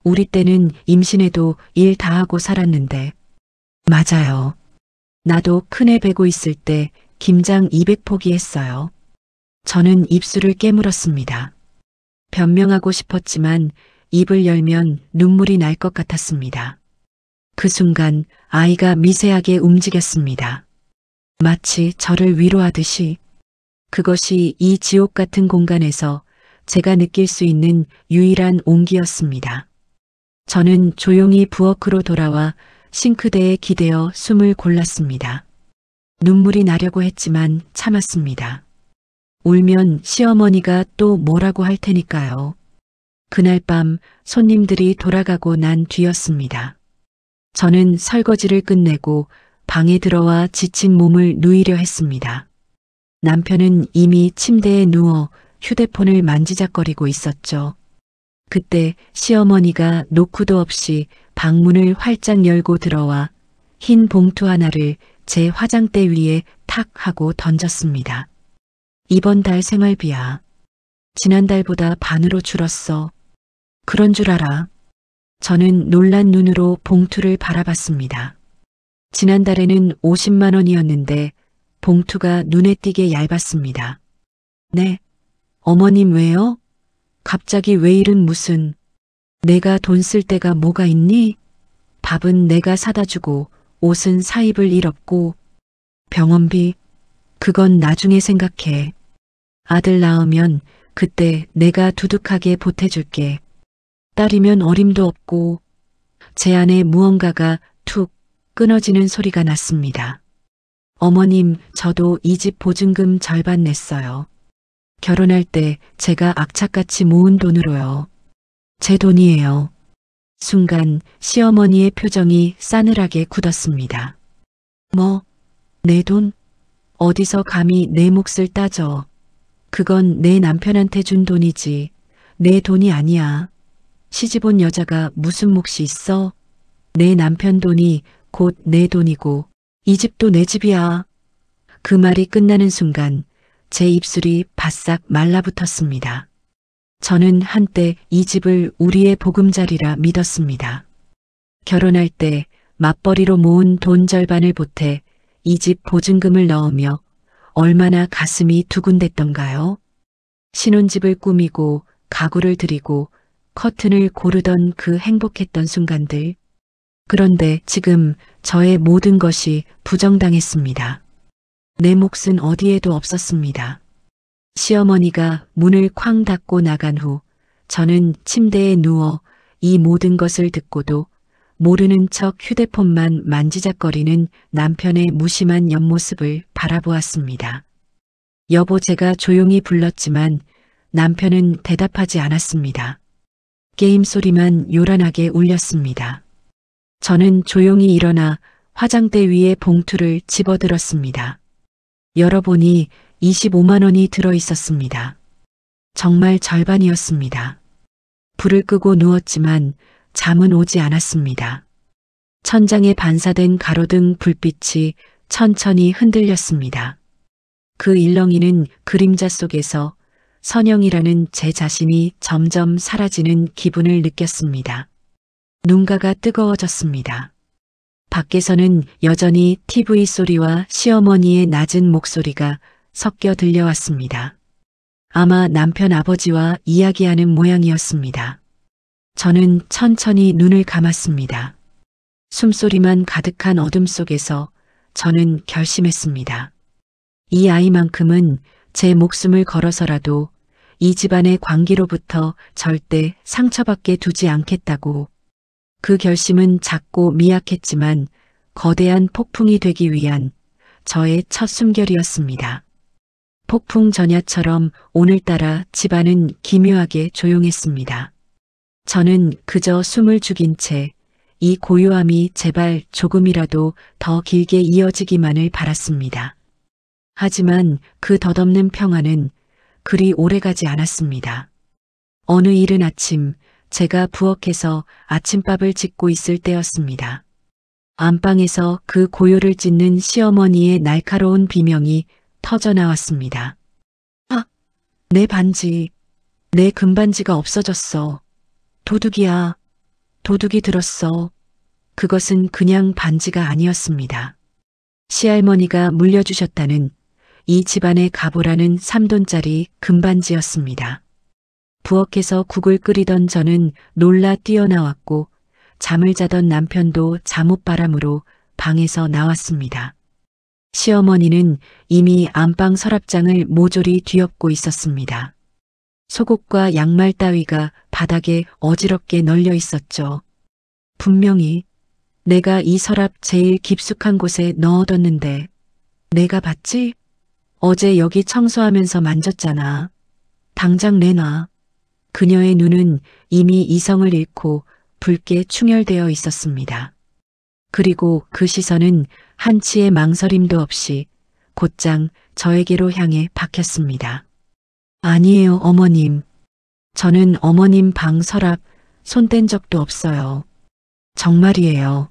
우리 때는 임신해도 일 다 하고 살았는데. 맞아요. 나도 큰애 베고 있을 때 김장 200포기 했어요. 저는 입술을 깨물었습니다. 변명하고 싶었지만 입을 열면 눈물이 날 것 같았습니다. 그 순간 아이가 미세하게 움직였습니다. 마치 저를 위로하듯이. 그것이 이 지옥 같은 공간에서 제가 느낄 수 있는 유일한 온기였습니다. 저는 조용히 부엌으로 돌아와 싱크대에 기대어 숨을 골랐습니다. 눈물이 나려고 했지만 참았습니다. 울면 시어머니가 또 뭐라고 할 테니까요. 그날 밤 손님들이 돌아가고 난 뒤였습니다. 저는 설거지를 끝내고 방에 들어와 지친 몸을 누이려 했습니다. 남편은 이미 침대에 누워 휴대폰을 만지작거리고 있었죠. 그때 시어머니가 노크도 없이 방문을 활짝 열고 들어와 흰 봉투 하나를 제 화장대 위에 탁 하고 던졌습니다. 이번 달 생활비야. 지난달보다 반으로 줄었어. 그런 줄 알아. 저는 놀란 눈으로 봉투를 바라봤습니다. 지난달에는 50만 원이었는데 봉투가 눈에 띄게 얇았습니다. 네. 어머님 왜요? 갑자기 왜 이른 무슨. 내가 돈 쓸 데가 뭐가 있니? 밥은 내가 사다 주고 옷은 사 입을 일 없고 병원비 그건 나중에 생각해. 아들 낳으면 그때 내가 두둑하게 보태줄게. 딸이면 어림도 없고. 제 안에 무언가가 툭 끊어지는 소리가 났습니다. 어머님, 저도 이 집 보증금 절반 냈어요. 결혼할 때 제가 악착같이 모은 돈으로요. 제 돈이에요. 순간 시어머니의 표정이 싸늘하게 굳었습니다. 뭐, 내 돈? 어디서 감히 내 몫을 따져. 그건 내 남편한테 준 돈이지. 내 돈이 아니야. 시집 온 여자가 무슨 몫이 있어? 내 남편 돈이 곧 내 돈이고 이 집도 내 집이야. 그 말이 끝나는 순간 제 입술이 바싹 말라붙었습니다. 저는 한때 이 집을 우리의 보금자리라 믿었습니다. 결혼할 때 맞벌이로 모은 돈 절반을 보태 이 집 보증금을 넣으며 얼마나 가슴이 두근댔던가요? 신혼집을 꾸미고 가구를 들이고 커튼을 고르던 그 행복했던 순간들. 그런데 지금 저의 모든 것이 부정당했습니다. 내 몫은 어디에도 없었습니다. 시어머니가 문을 쾅 닫고 나간 후 저는 침대에 누워 이 모든 것을 듣고도 모르는 척 휴대폰만 만지작거리는 남편의 무심한 옆모습을 바라보았습니다. 여보, 제가 조용히 불렀지만 남편은 대답하지 않았습니다. 게임 소리만 요란하게 울렸습니다. 저는 조용히 일어나 화장대 위에 봉투를 집어들었습니다. 열어보니 25만 원이 들어 있었습니다. 정말 절반이었습니다. 불을 끄고 누웠지만 잠은 오지 않았습니다. 천장에 반사된 가로등 불빛이 천천히 흔들렸습니다. 그 일렁이는 그림자 속에서 선영이라는 제 자신이 점점 사라지는 기분을 느꼈습니다. 눈가가 뜨거워졌습니다. 밖에서는 여전히 TV 소리와 시어머니의 낮은 목소리가 섞여 들려왔습니다. 아마 남편 아버지와 이야기하는 모양이었습니다. 저는 천천히 눈을 감았습니다. 숨소리만 가득한 어둠 속에서 저는 결심했습니다. 이 아이만큼은 제 목숨을 걸어서라도 이 집안의 관계로부터 절대 상처받게 두지 않겠다고. 그 결심은 작고 미약했지만 거대한 폭풍이 되기 위한 저의 첫 숨결이었습니다. 폭풍 전야처럼 오늘따라 집안은 기묘하게 조용했습니다. 저는 그저 숨을 죽인 채 이 고요함이 제발 조금이라도 더 길게 이어지기만을 바랐습니다. 하지만 그 덧없는 평화는 그리 오래가지 않았습니다. 어느 이른 아침 제가 부엌에서 아침밥을 짓고 있을 때였습니다. 안방에서 그 고요를 찢는 시어머니의 날카로운 비명이 터져나왔습니다. 아, 내 반지, 내 금반지가 없어졌어. 도둑이야. 도둑이 들었어. 그것은 그냥 반지가 아니었습니다. 시할머니가 물려주셨다는 이 집안의 가보라는 3돈짜리 금반지였습니다. 부엌에서 국을 끓이던 저는 놀라 뛰어나왔고 잠을 자던 남편도 잠옷바람으로 방에서 나왔습니다. 시어머니는 이미 안방 서랍장을 모조리 뒤엎고 있었습니다. 속옷과 양말 따위가 바닥에 어지럽게 널려 있었죠. 분명히 내가 이 서랍 제일 깊숙한 곳에 넣어뒀는데 내가 봤지? 어제 여기 청소하면서 만졌잖아. 당장 내놔. 그녀의 눈은 이미 이성을 잃고 붉게 충혈되어 있었습니다. 그리고 그 시선은 한치의 망설임도 없이 곧장 저에게로 향해 박혔습니다. 아니에요, 어머님. 저는 어머님 방 서랍 손댄 적도 없어요. 정말이에요.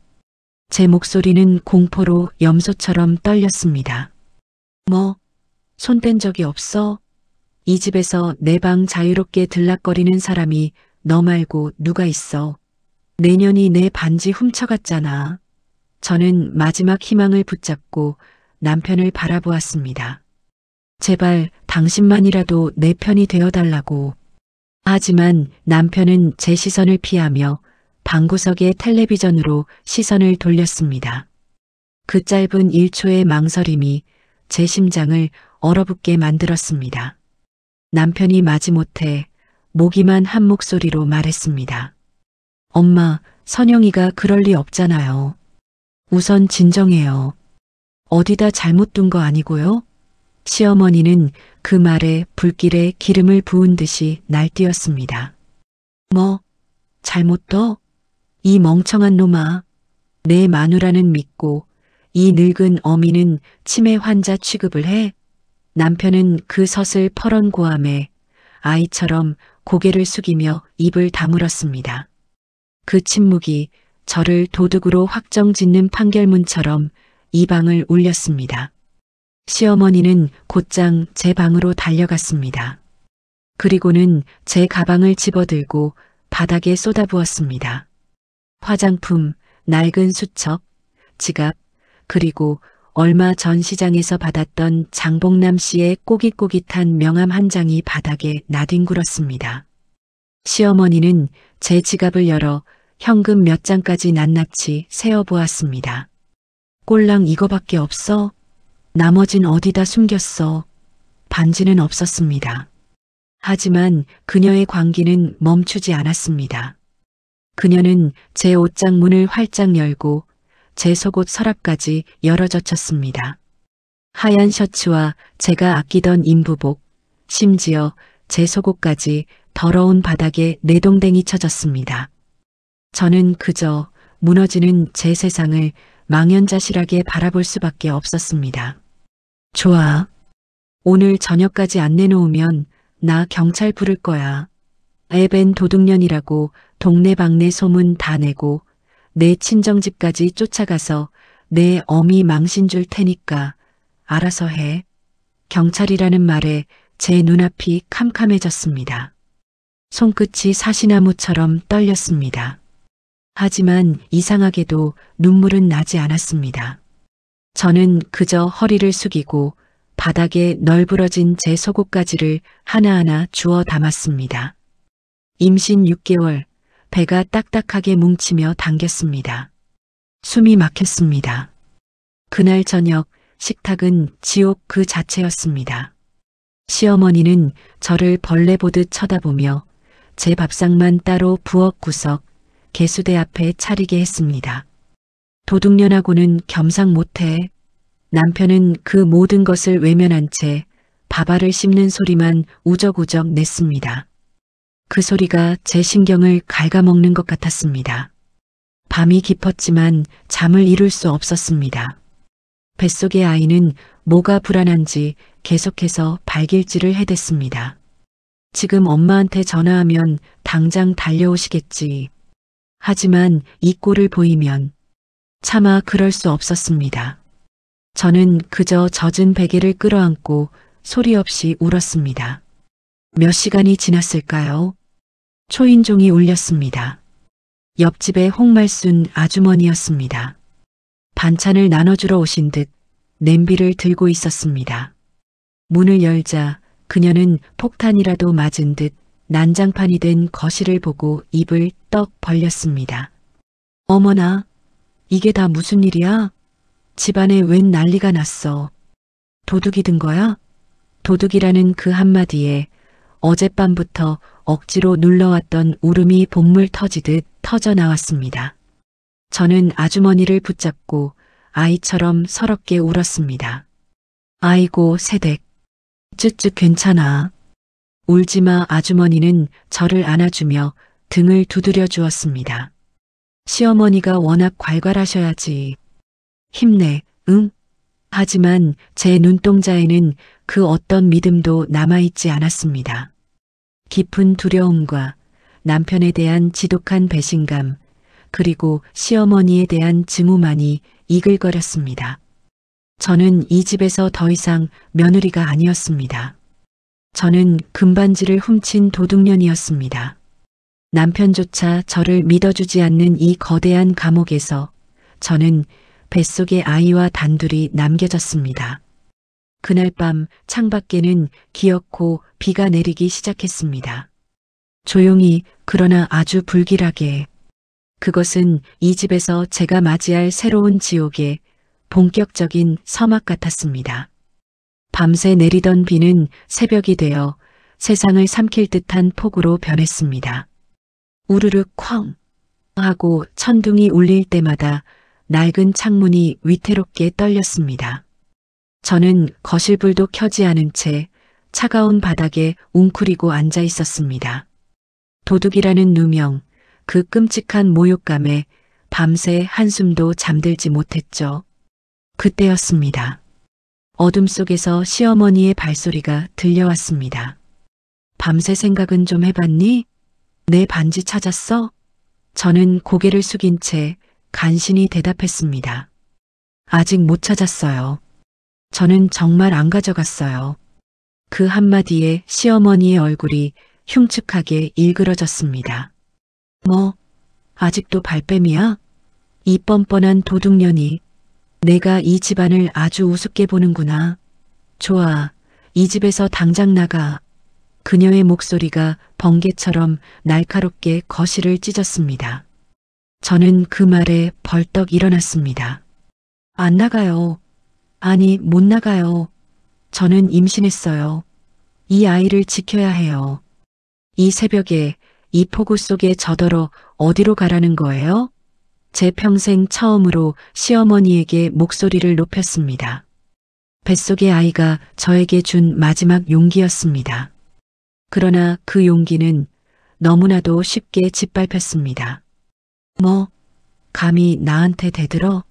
제 목소리는 공포로 염소처럼 떨렸습니다. 뭐, 손댄 적이 없어? 이 집에서 내 방 자유롭게 들락거리는 사람이 너 말고 누가 있어? 내년이 내 반지 훔쳐갔잖아. 저는 마지막 희망을 붙잡고 남편을 바라보았습니다. 제발 당신만이라도 내 편이 되어달라고. 하지만 남편은 제 시선을 피하며 방구석의 텔레비전으로 시선을 돌렸습니다. 그 짧은 1초의 망설임이 제 심장을 얼어붙게 만들었습니다. 남편이 마지못해 모기만 한 목소리로 말했습니다. 엄마, 선영이가 그럴 리 없잖아요. 우선 진정해요. 어디다 잘못 둔 거 아니고요? 시어머니는 그 말에 불길에 기름을 부은 듯이 날뛰었습니다. 뭐, 잘못 둬? 이 멍청한 놈아. 내 마누라는 믿고 이 늙은 어미는 치매 환자 취급을 해? 남편은 그 섯을 퍼런 고함에 아이처럼 고개를 숙이며 입을 다물었습니다. 그 침묵이 저를 도둑으로 확정짓는 판결문처럼 이 방을 울렸습니다. 시어머니는 곧장 제 방으로 달려갔습니다. 그리고는 제 가방을 집어들고 바닥에 쏟아부었습니다. 화장품, 낡은 수첩, 지갑, 그리고 얼마 전 시장에서 받았던 장복남 씨의 꼬깃꼬깃한 명함 한 장이 바닥에 나뒹굴었습니다. 시어머니는 제 지갑을 열어 현금 몇 장까지 낱낱이 세어보았습니다. 꼴랑 이거밖에 없어? 나머진 어디다 숨겼어? 반지는 없었습니다. 하지만 그녀의 광기는 멈추지 않았습니다. 그녀는 제 옷장 문을 활짝 열고 제 속옷 서랍까지 열어젖혔습니다. 하얀 셔츠와 제가 아끼던 인부복, 심지어 제 속옷까지 더러운 바닥에 내동댕이 쳐졌습니다. 저는 그저 무너지는 제 세상을 망연자실하게 바라볼 수밖에 없었습니다. 좋아. 오늘 저녁까지 안 내놓으면 나 경찰 부를 거야. 애벤 도둑년이라고 동네방네 소문 다 내고 내 친정집까지 쫓아가서 내 어미 망신 줄 테니까 알아서 해. 경찰이라는 말에 제 눈앞이 캄캄해졌습니다. 손끝이 사시나무처럼 떨렸습니다. 하지만 이상하게도 눈물은 나지 않았습니다. 저는 그저 허리를 숙이고 바닥에 널브러진 제 속옷가지를 하나하나 주워 담았습니다. 임신 6개월, 배가 딱딱하게 뭉치며 당겼습니다. 숨이 막혔습니다. 그날 저녁 식탁은 지옥 그 자체였습니다. 시어머니는 저를 벌레 보듯 쳐다보며 제 밥상만 따로 부엌 구석, 개수대 앞에 차리게 했습니다. 도둑년하고는 겸상 못해. 남편은 그 모든 것을 외면한 채 밥알을 씹는 소리만 우적우적 냈습니다. 그 소리가 제 신경을 갉아먹는 것 같았습니다. 밤이 깊었지만 잠을 이룰 수 없었습니다. 뱃속의 아이는 뭐가 불안한지 계속해서 발길질을 해댔습니다. 지금 엄마한테 전화하면 당장 달려오시겠지. 하지만 이 꼴을 보이면 차마 그럴 수 없었습니다. 저는 그저 젖은 베개를 끌어안고 소리 없이 울었습니다. 몇 시간이 지났을까요? 초인종이 울렸습니다. 옆집의 홍말순 아주머니였습니다. 반찬을 나눠주러 오신 듯 냄비를 들고 있었습니다. 문을 열자 그녀는 폭탄이라도 맞은 듯 난장판이 된 거실을 보고 입을 떡 벌렸습니다. 어머나, 이게 다 무슨 일이야? 집안에 웬 난리가 났어. 도둑이 든 거야? 도둑이라는 그 한마디에 어젯밤부터 억지로 눌러왔던 울음이 복물 터지듯 터져 나왔습니다. 저는 아주머니를 붙잡고 아이처럼 서럽게 울었습니다. 아이고 새댁, 쯧쯧 괜찮아. 울지마. 아주머니는 저를 안아주며 등을 두드려 주었습니다. 시어머니가 워낙 괄괄하셔야지. 힘내, 응? 하지만 제 눈동자에는 그 어떤 믿음도 남아있지 않았습니다. 깊은 두려움과 남편에 대한 지독한 배신감, 그리고 시어머니에 대한 증오만이 이글거렸습니다. 저는 이 집에서 더 이상 며느리가 아니었습니다. 저는 금반지를 훔친 도둑년이었습니다. 남편조차 저를 믿어주지 않는 이 거대한 감옥에서 저는 뱃속의 아이와 단둘이 남겨졌습니다. 그날 밤 창밖에는 기어코 비가 내리기 시작했습니다. 조용히 그러나 아주 불길하게. 그것은 이 집에서 제가 맞이할 새로운 지옥의 본격적인 서막 같았습니다. 밤새 내리던 비는 새벽이 되어 세상을 삼킬 듯한 폭우로 변했습니다. 우르르 쾅 하고 천둥이 울릴 때마다 낡은 창문이 위태롭게 떨렸습니다. 저는 거실불도 켜지 않은 채 차가운 바닥에 웅크리고 앉아 있었습니다. 도둑이라는 누명, 그 끔찍한 모욕감에 밤새 한숨도 잠들지 못했죠. 그때였습니다. 어둠 속에서 시어머니의 발소리가 들려왔습니다. 밤새 생각은 좀 해봤니? 내 반지 찾았어? 저는 고개를 숙인 채 간신히 대답했습니다. 아직 못 찾았어요. 저는 정말 안 가져갔어요. 그 한마디에 시어머니의 얼굴이 흉측하게 일그러졌습니다. 뭐, 아직도 발뺌이야? 이 뻔뻔한 도둑년이. 내가 이 집안을 아주 우습게 보는구나. 좋아, 이 집에서 당장 나가. 그녀의 목소리가 번개처럼 날카롭게 거실을 찢었습니다. 저는 그 말에 벌떡 일어났습니다. 안 나가요. 아니, 못 나가요. 저는 임신했어요. 이 아이를 지켜야 해요. 이 새벽에 이 폭우 속에 저더러 어디로 가라는 거예요? 제 평생 처음으로 시어머니에게 목소리를 높였습니다. 뱃속의 아이가 저에게 준 마지막 용기였습니다. 그러나 그 용기는 너무나도 쉽게 짓밟혔습니다. 뭐, 감히 나한테 대들어?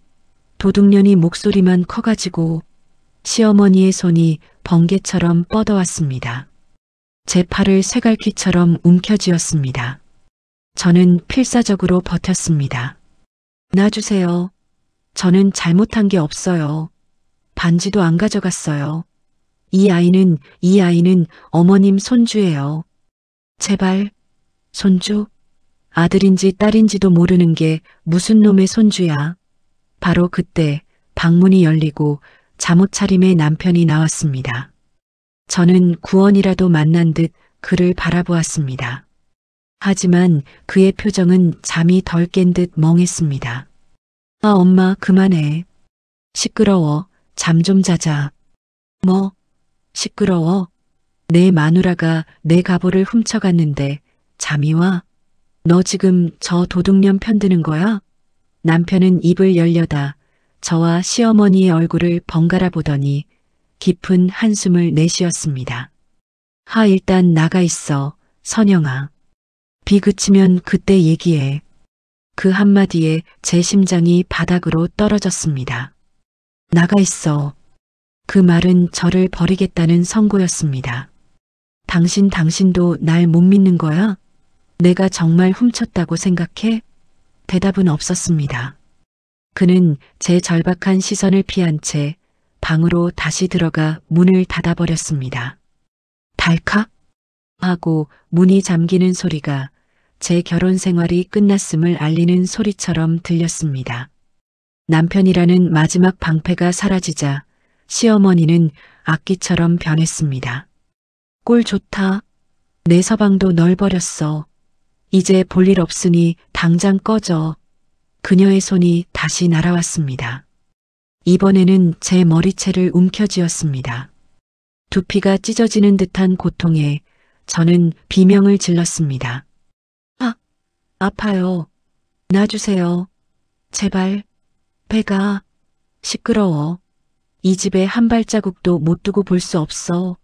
도둑년이 목소리만 커가지고 시어머니의 손이 번개처럼 뻗어왔습니다. 제 팔을 쇠갈퀴처럼 움켜쥐었습니다. 저는 필사적으로 버텼습니다. 놔주세요. 저는 잘못한 게 없어요. 반지도 안 가져갔어요. 이 아이는 어머님 손주예요. 제발, 손주? 아들인지 딸인지도 모르는 게 무슨 놈의 손주야. 바로 그때 방문이 열리고 잠옷 차림의 남편이 나왔습니다. 저는 구원이라도 만난 듯 그를 바라보았습니다. 하지만 그의 표정은 잠이 덜 깬 듯 멍했습니다. 아, 엄마, 그만해. 시끄러워. 잠 좀 자자. 뭐? 시끄러워? 내 마누라가 내 갑오를 훔쳐갔는데 잠이 와? 너 지금 저 도둑년 편드는 거야? 남편은 입을 열려다 저와 시어머니의 얼굴을 번갈아 보더니 깊은 한숨을 내쉬었습니다. 하, 일단 나가 있어, 선영아. 비 그치면 그때 얘기해. 그 한마디에 제 심장이 바닥으로 떨어졌습니다. 나가 있어. 그 말은 저를 버리겠다는 선고였습니다. 당신도 날 못 믿는 거야? 내가 정말 훔쳤다고 생각해? 대답은 없었습니다. 그는 제 절박한 시선을 피한 채 방으로 다시 들어가 문을 닫아버렸습니다. 달칵 하고 문이 잠기는 소리가 제 결혼 생활이 끝났음을 알리는 소리처럼 들렸습니다. 남편이라는 마지막 방패가 사라지자 시어머니는 악기처럼 변했습니다. 꼴 좋다. 내 서방도 널 버렸어. 이제 볼 일 없으니 당장 꺼져. 그녀의 손이 다시 날아왔습니다. 이번에는 제 머리채를 움켜쥐었습니다. 두피가 찢어지는 듯한 고통에 저는 비명을 질렀습니다. 아, 아파요. 놔주세요. 제발. 배가 시끄러워. 이 집에 한 발자국도 못 두고 볼 수 없어.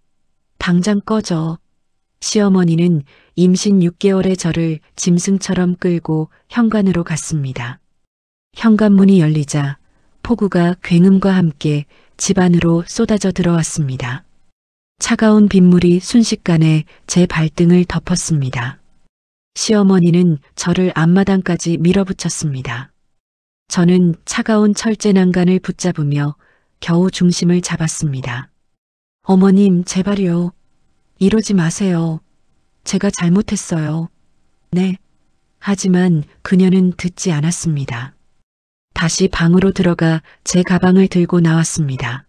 당장 꺼져. 시어머니는 임신 6개월의 저를 짐승처럼 끌고 현관으로 갔습니다. 현관문이 열리자 폭우가 굉음과 함께 집 안으로 쏟아져 들어왔습니다. 차가운 빗물이 순식간에 제 발등을 덮었습니다. 시어머니는 저를 앞마당까지 밀어붙였습니다. 저는 차가운 철제 난간을 붙잡으며 겨우 중심을 잡았습니다. 어머님, 제발요. 이러지 마세요. 제가 잘못했어요. 네. 하지만 그녀는 듣지 않았습니다. 다시 방으로 들어가 제 가방을 들고 나왔습니다.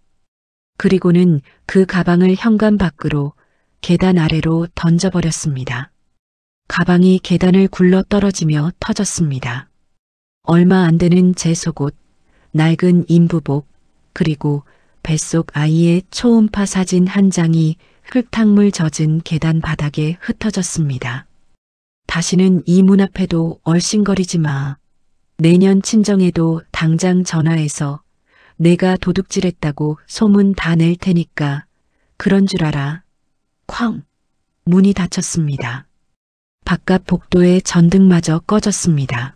그리고는 그 가방을 현관 밖으로 계단 아래로 던져버렸습니다. 가방이 계단을 굴러 떨어지며 터졌습니다. 얼마 안 되는 제 속옷, 낡은 인부복, 그리고 뱃속 아이의 초음파 사진 한 장이 흙탕물 젖은 계단 바닥에 흩어졌습니다. 다시는 이 문 앞에도 얼씬거리지 마. 내년 친정에도 당장 전화해서 내가 도둑질했다고 소문 다 낼 테니까 그런 줄 알아. 쾅! 문이 닫혔습니다. 바깥 복도의 전등마저 꺼졌습니다.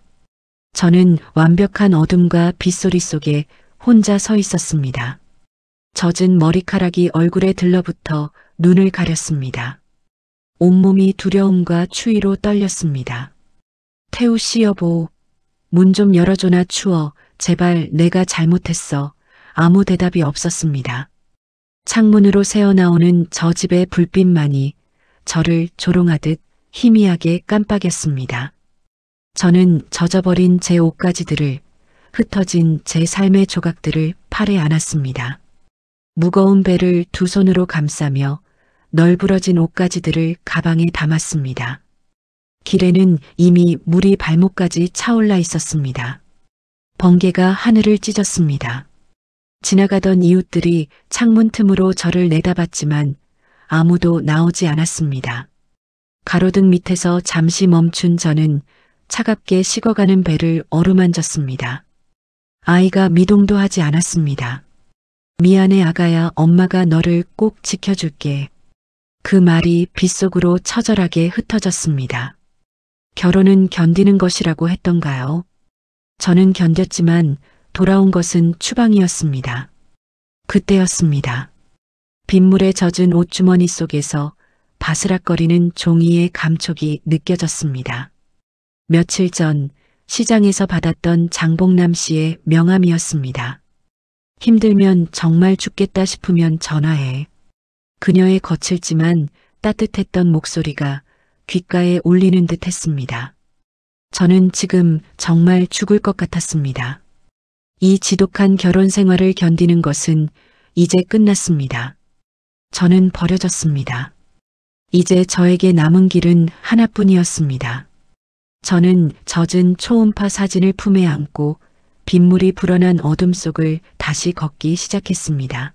저는 완벽한 어둠과 빗소리 속에 혼자 서 있었습니다. 젖은 머리카락이 얼굴에 들러붙어 눈을 가렸습니다. 온몸이 두려움과 추위로 떨렸습니다. 태우 씨 여보, 문 좀 열어줘나 추워. 제발 내가 잘못했어. 아무 대답이 없었습니다. 창문으로 새어나오는 저 집의 불빛만이 저를 조롱하듯 희미하게 깜빡였습니다. 저는 젖어버린 제 옷가지들을, 흩어진 제 삶의 조각들을 팔에 안았습니다. 무거운 배를 두 손으로 감싸며 널브러진 옷가지들을 가방에 담았습니다. 길에는 이미 물이 발목까지 차올라 있었습니다. 번개가 하늘을 찢었습니다. 지나가던 이웃들이 창문 틈으로 저를 내다봤지만 아무도 나오지 않았습니다. 가로등 밑에서 잠시 멈춘 저는 차갑게 식어가는 배를 어루만졌습니다. 아이가 미동도 하지 않았습니다. 미안해 아가야, 엄마가 너를 꼭 지켜줄게. 그 말이 빗속으로 처절하게 흩어졌습니다. 결혼은 견디는 것이라고 했던가요? 저는 견뎠지만 돌아온 것은 추방이었습니다. 그때였습니다. 빗물에 젖은 옷주머니 속에서 바스락거리는 종이의 감촉이 느껴졌습니다. 며칠 전 시장에서 받았던 장복남 씨의 명함이었습니다. 힘들면 정말 죽겠다 싶으면 전화해. 그녀의 거칠지만 따뜻했던 목소리가 귓가에 울리는 듯 했습니다. 저는 지금 정말 죽을 것 같았습니다. 이 지독한 결혼 생활을 견디는 것은 이제 끝났습니다. 저는 버려졌습니다. 이제 저에게 남은 길은 하나뿐이었습니다. 저는 젖은 초음파 사진을 품에 안고 빗물이 불어난 어둠 속을 다시 걷기 시작했습니다.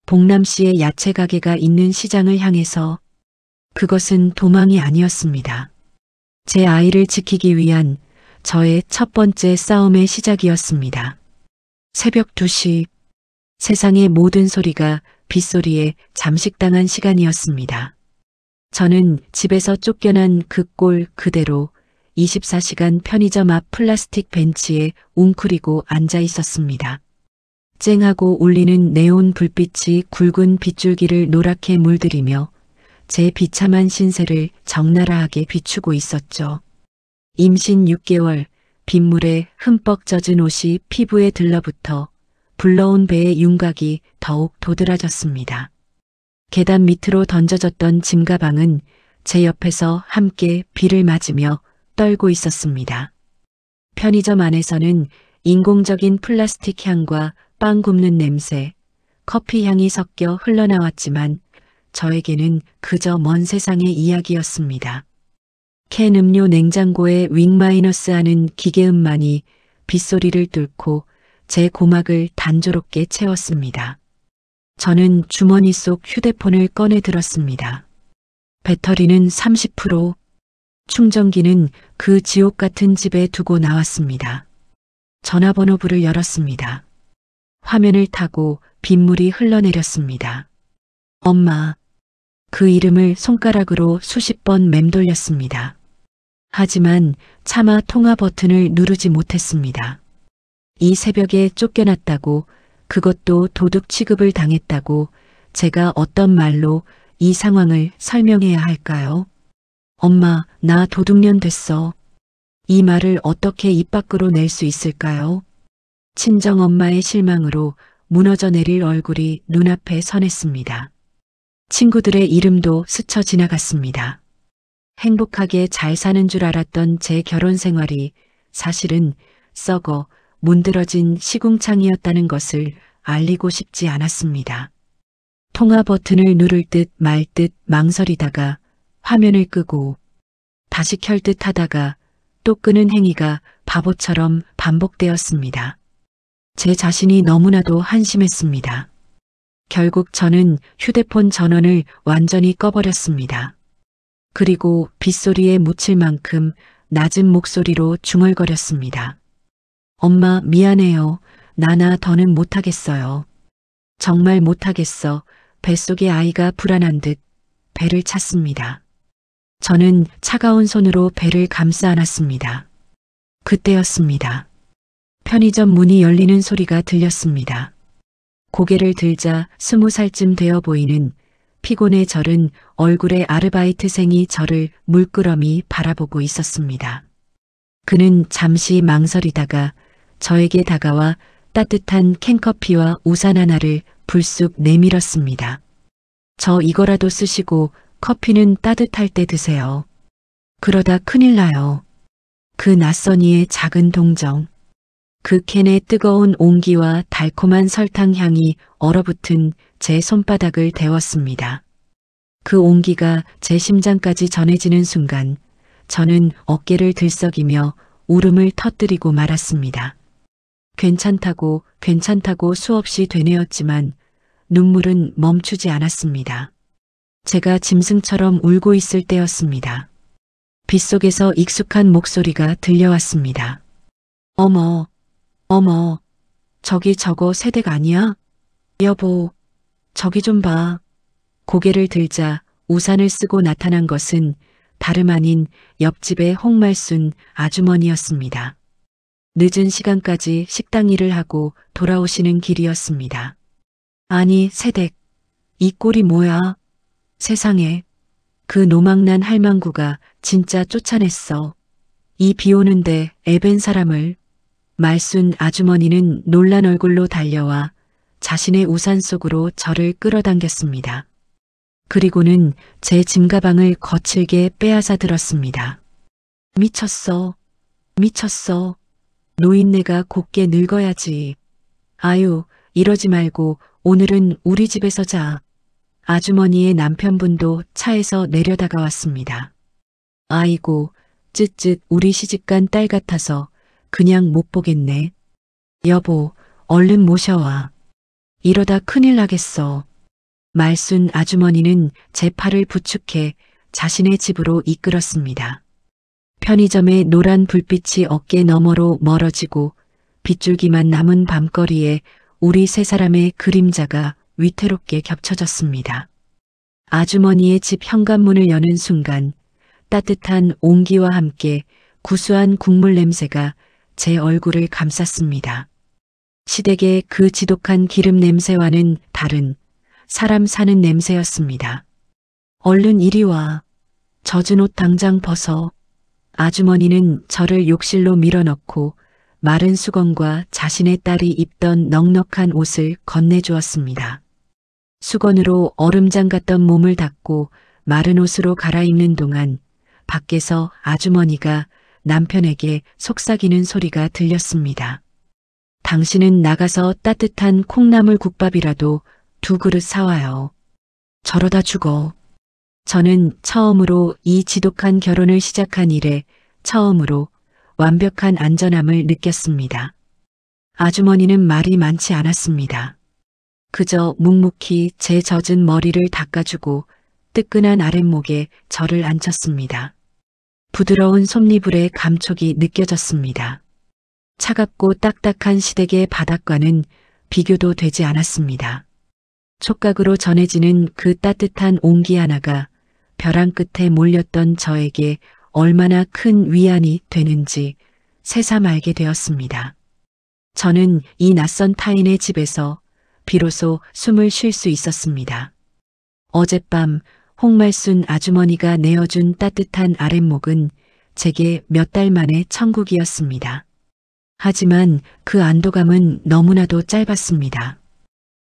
복남 씨의 야채 가게가 있는 시장을 향해서. 그것은 도망이 아니었습니다. 제 아이를 지키기 위한 저의 첫 번째 싸움의 시작이었습니다. 새벽 2시, 세상의 모든 소리가 빗소리에 잠식당한 시간이었습니다. 저는 집에서 쫓겨난 그 꼴 그대로 24시간 편의점 앞 플라스틱 벤치에 웅크리고 앉아 있었습니다. 쨍하고 울리는 네온 불빛이 굵은 빗줄기를 노랗게 물들이며 제 비참한 신세를 적나라하게 비추고 있었죠. 임신 6개월, 빗물에 흠뻑 젖은 옷이 피부에 들러붙어 불러온 배의 윤곽이 더욱 도드라졌습니다. 계단 밑으로 던져졌던 짐가방은 제 옆에서 함께 비를 맞으며 떨고 있었습니다. 편의점 안에서는 인공적인 플라스틱 향과 빵 굽는 냄새, 커피 향이 섞여 흘러나왔지만 저에게는 그저 먼 세상의 이야기였습니다. 캔 음료 냉장고에 윙마이너스 하는 기계음만이 빗소리를 뚫고 제 고막을 단조롭게 채웠습니다. 저는 주머니 속 휴대폰을 꺼내 들었습니다. 배터리는 30%, 충전기는 그 지옥 같은 집에 두고 나왔습니다. 전화번호부를 열었습니다. 화면을 타고 빗물이 흘러내렸습니다. 엄마. 그 이름을 손가락으로 수십 번 맴돌렸습니다. 하지만 차마 통화 버튼을 누르지 못했습니다. 이 새벽에 쫓겨났다고, 그것도 도둑 취급을 당했다고 제가 어떤 말로 이 상황을 설명해야 할까요? 엄마, 나 도둑년 됐어. 이 말을 어떻게 입 밖으로 낼 수 있을까요? 친정 엄마의 실망으로 무너져 내릴 얼굴이 눈앞에 선했습니다. 친구들의 이름도 스쳐 지나갔습니다. 행복하게 잘 사는 줄 알았던 제 결혼 생활이 사실은 썩어 문드러진 시궁창이었다는 것을 알리고 싶지 않았습니다. 통화 버튼을 누를 듯 말 듯 망설이다가 화면을 끄고 다시 켤 듯 하다가 또 끄는 행위가 바보처럼 반복되었습니다. 제 자신이 너무나도 한심했습니다. 결국 저는 휴대폰 전원을 완전히 꺼버렸습니다. 그리고 빗소리에 묻힐 만큼 낮은 목소리로 중얼거렸습니다. 엄마, 미안해요. 나나 더는 못하겠어요. 정말 못하겠어. 뱃속의 아이가 불안한 듯 배를 찼습니다. 저는 차가운 손으로 배를 감싸 안았습니다. 그때였습니다. 편의점 문이 열리는 소리가 들렸습니다. 고개를 들자 20살쯤 되어 보이는 피곤에 절은 얼굴의 아르바이트생이 저를 물끄러미 바라보고 있었습니다. 그는 잠시 망설이다가 저에게 다가와 따뜻한 캔커피와 우산 하나를 불쑥 내밀었습니다. 저 이거라도 쓰시고 커피는 따뜻할 때 드세요. 그러다 큰일 나요. 그 낯선 이의 작은 동정. 그 캔의 뜨거운 온기와 달콤한 설탕 향이 얼어붙은 제 손바닥을 데웠습니다. 그 온기가 제 심장까지 전해지는 순간 저는 어깨를 들썩이며 울음을 터뜨리고 말았습니다. 괜찮다고 수없이 되뇌었지만 눈물은 멈추지 않았습니다. 제가 짐승처럼 울고 있을 때였습니다. 빗속에서 익숙한 목소리가 들려왔습니다. 어머, 저기 저거 새댁 아니야? 여보, 저기 좀 봐. 고개를 들자 우산을 쓰고 나타난 것은 다름 아닌 옆집의 홍말순 아주머니였습니다. 늦은 시간까지 식당 일을 하고 돌아오시는 길이었습니다. 아니, 새댁, 이 꼴이 뭐야? 세상에, 그 노망난 할망구가 진짜 쫓아냈어. 이 비 오는데 애벤 사람을. 말순 아주머니는 놀란 얼굴로 달려와 자신의 우산 속으로 저를 끌어당겼습니다. 그리고는 제 짐가방을 거칠게 빼앗아 들었습니다. 미쳤어. 노인네가 곱게 늙어야지. 아유, 이러지 말고 오늘은 우리 집에서 자. 아주머니의 남편분도 차에서 내려다가 왔습니다. 아이고, 쯧쯧 우리 시집간 딸 같아서 그냥 못 보겠네. 여보, 얼른 모셔와. 이러다 큰일 나겠어. 말순 아주머니는 제 팔을 부축해 자신의 집으로 이끌었습니다. 편의점의 노란 불빛이 어깨 너머로 멀어지고 빗줄기만 남은 밤거리에 우리 세 사람의 그림자가 위태롭게 겹쳐졌습니다. 아주머니의 집 현관문을 여는 순간 따뜻한 온기와 함께 구수한 국물 냄새가 제 얼굴을 감쌌습니다. 시댁의 그 지독한 기름 냄새와는 다른 사람 사는 냄새였습니다. 얼른 이리 와. 젖은 옷 당장 벗어. 아주머니는 저를 욕실로 밀어넣고 마른 수건과 자신의 딸이 입던 넉넉한 옷을 건네주었습니다. 수건으로 얼음장 같던 몸을 닦고 마른 옷으로 갈아입는 동안 밖에서 아주머니가 남편에게 속삭이는 소리가 들렸습니다. 당신은 나가서 따뜻한 콩나물 국밥이라도 2그릇 사와요. 저러다 죽어. 저는 처음으로 이 지독한 결혼을 시작한 이래 처음으로 완벽한 안전함을 느꼈습니다. 아주머니는 말이 많지 않았습니다. 그저 묵묵히 제 젖은 머리를 닦아주고 뜨끈한 아랫목에 저를 앉혔습니다. 부드러운 솜니불의 감촉이 느껴졌습니다. 차갑고 딱딱한 시댁의 바닥과는 비교도 되지 않았습니다. 촉각으로 전해지는 그 따뜻한 온기 하나가 벼랑 끝에 몰렸던 저에게 얼마나 큰 위안이 되는지 새삼 알게 되었습니다. 저는 이 낯선 타인의 집에서 비로소 숨을 쉴 수 있었습니다. 어젯밤 홍말순 아주머니가 내어준 따뜻한 아랫목은 제게 몇 달 만에 천국이었습니다. 하지만 그 안도감은 너무나도 짧았습니다.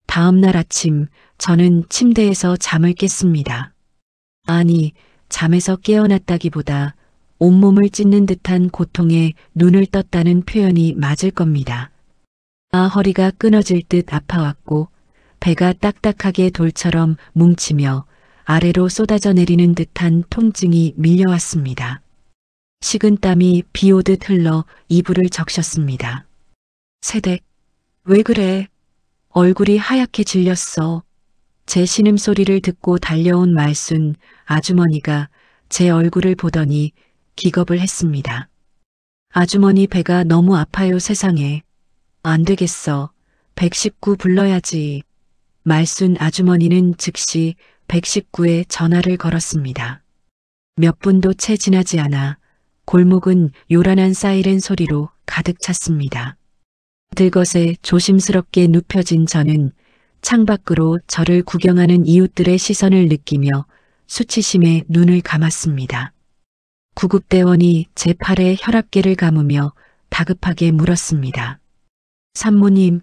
다음 날 아침 저는 침대에서 잠을 깼습니다. 아니, 잠에서 깨어났다기보다 온몸을 찢는 듯한 고통에 눈을 떴다는 표현이 맞을 겁니다. 허리가 끊어질 듯 아파왔고 배가 딱딱하게 돌처럼 뭉치며 아래로 쏟아져 내리는 듯한 통증이 밀려왔습니다. 식은 땀이 비 오듯 흘러 이불을 적셨습니다. 세댁, 왜 그래? 얼굴이 하얗게 질렸어. 제 신음소리를 듣고 달려온 말순 아주머니가 제 얼굴을 보더니 기겁을 했습니다. 아주머니 배가 너무 아파요 세상에. 안 되겠어. 119 불러야지. 말순 아주머니는 즉시 119에 전화를 걸었습니다. 몇 분도 채 지나지 않아 골목은 요란한 사이렌 소리로 가득 찼습니다. 들것에 조심스럽게 눕혀진 저는 창밖으로 저를 구경하는 이웃들의 시선을 느끼며 수치심에 눈을 감았습니다. 구급대원이 제 팔에 혈압계를 감으며 다급하게 물었습니다. 산모님,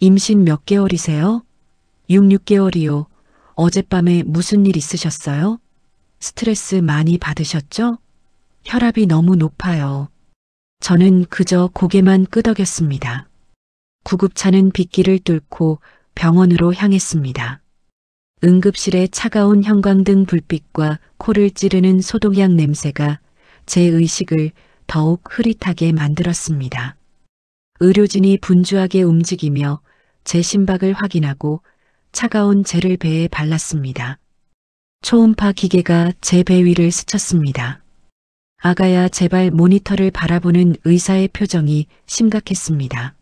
임신 몇 개월이세요? 6개월이요. 어젯밤에 무슨 일 있으셨어요? 스트레스 많이 받으셨죠? 혈압이 너무 높아요. 저는 그저 고개만 끄덕였습니다. 구급차는 빗길을 뚫고 병원으로 향했습니다. 응급실의 차가운 형광등 불빛과 코를 찌르는 소독약 냄새가 제 의식을 더욱 흐릿하게 만들었습니다. 의료진이 분주하게 움직이며 제 심박을 확인하고 차가운 젤을 배에 발랐습니다. 초음파 기계가 제 배 위를 스쳤습니다. 아가야 제발 모니터를 바라보는 의사의 표정이 심각했습니다.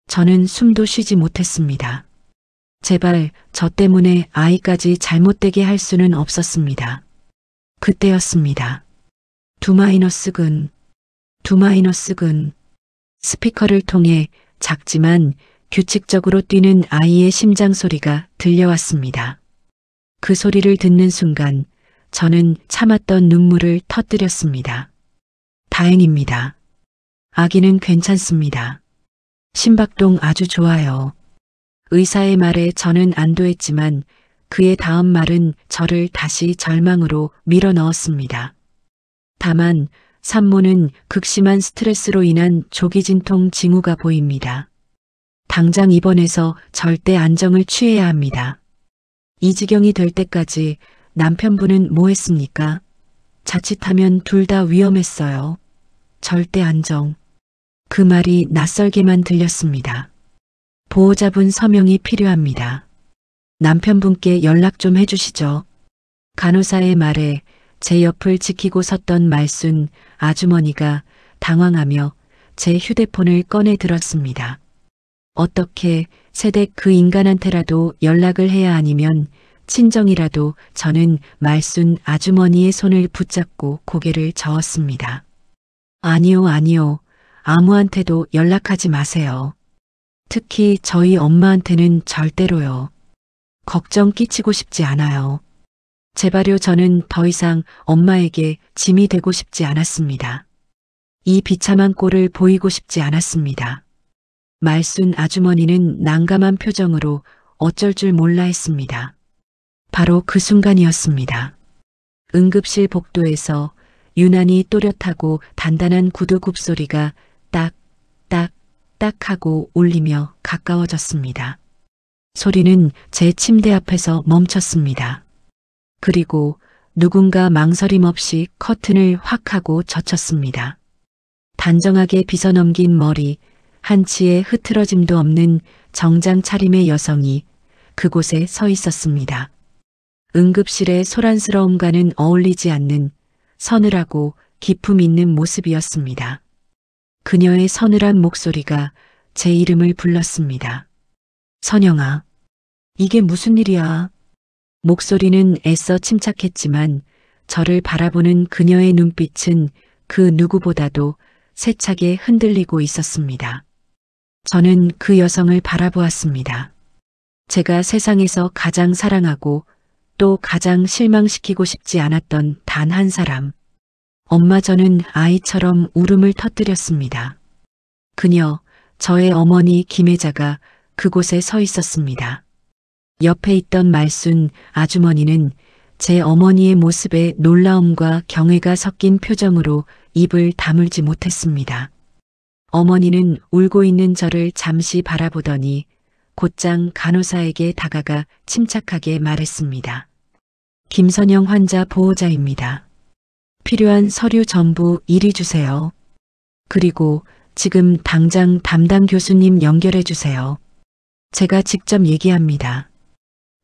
저는 숨도 쉬지 못했습니다. 제발 저 때문에 아이까지 잘못되게 할 수는 없었습니다. 그때였습니다. 두마이너스근. 스피커를 통해 작지만 규칙적으로 뛰는 아이의 심장 소리가 들려왔습니다. 그 소리를 듣는 순간 저는 참았던 눈물을 터뜨렸습니다. 다행입니다. 아기는 괜찮습니다. 심박동 아주 좋아요. 의사의 말에 저는 안도했지만 그의 다음 말은 저를 다시 절망으로 밀어넣었습니다. 다만 산모는 극심한 스트레스로 인한 조기진통 징후가 보입니다. 당장 입원해서 절대 안정을 취해야 합니다. 이 지경이 될 때까지 남편분은 뭐 했습니까? 자칫하면 둘 다 위험했어요. 절대 안정. 그 말이 낯설게만 들렸습니다. 보호자분 서명이 필요합니다. 남편분께 연락 좀 해주시죠. 간호사의 말에 제 옆을 지키고 섰던 말순 아주머니가 당황하며 제 휴대폰을 꺼내 들었습니다. 어떻게 세댁 그 인간한테라도 연락을 해야 하니면 친정이라도 저는 말순 아주머니의 손을 붙잡고 고개를 저었습니다. 아니요. 아무한테도 연락하지 마세요. 특히 저희 엄마한테는 절대로요. 걱정 끼치고 싶지 않아요. 제발요. 저는 더 이상 엄마에게 짐이 되고 싶지 않았습니다. 이 비참한 꼴을 보이고 싶지 않았습니다. 말순 아주머니는 난감한 표정으로 어쩔 줄 몰라 했습니다. 바로 그 순간이었습니다. 응급실 복도에서 유난히 또렷하고 단단한 구두 굽소리가 딱 하고 울리며 가까워졌습니다. 소리는 제 침대 앞에서 멈췄습니다. 그리고 누군가 망설임 없이 커튼을 확 하고 젖혔습니다. 단정하게 빗어넘긴 머리, 한치의 흐트러짐도 없는 정장 차림의 여성이 그곳에 서 있었습니다. 응급실의 소란스러움과는 어울리지 않는 서늘하고 기품 있는 모습이었습니다. 그녀의 서늘한 목소리가 제 이름을 불렀습니다. 선영아, 이게 무슨 일이야? 목소리는 애써 침착했지만 저를 바라보는 그녀의 눈빛은 그 누구보다도 세차게 흔들리고 있었습니다. 저는 그 여성을 바라보았습니다. 제가 세상에서 가장 사랑하고 또 가장 실망시키고 싶지 않았던 단 한 사람. 엄마, 저는 아이처럼 울음을 터뜨렸습니다. 그녀, 저의 어머니 김혜자가 그곳에 서 있었습니다. 옆에 있던 말순 아주머니는 제 어머니의 모습에 놀라움과 경외가 섞인 표정으로 입을 다물지 못했습니다. 어머니는 울고 있는 저를 잠시 바라보더니 곧장 간호사에게 다가가 침착하게 말했습니다. 김선영 환자 보호자입니다. 필요한 서류 전부 이리 주세요. 그리고 지금 당장 담당 교수님 연결해 주세요. 제가 직접 얘기합니다.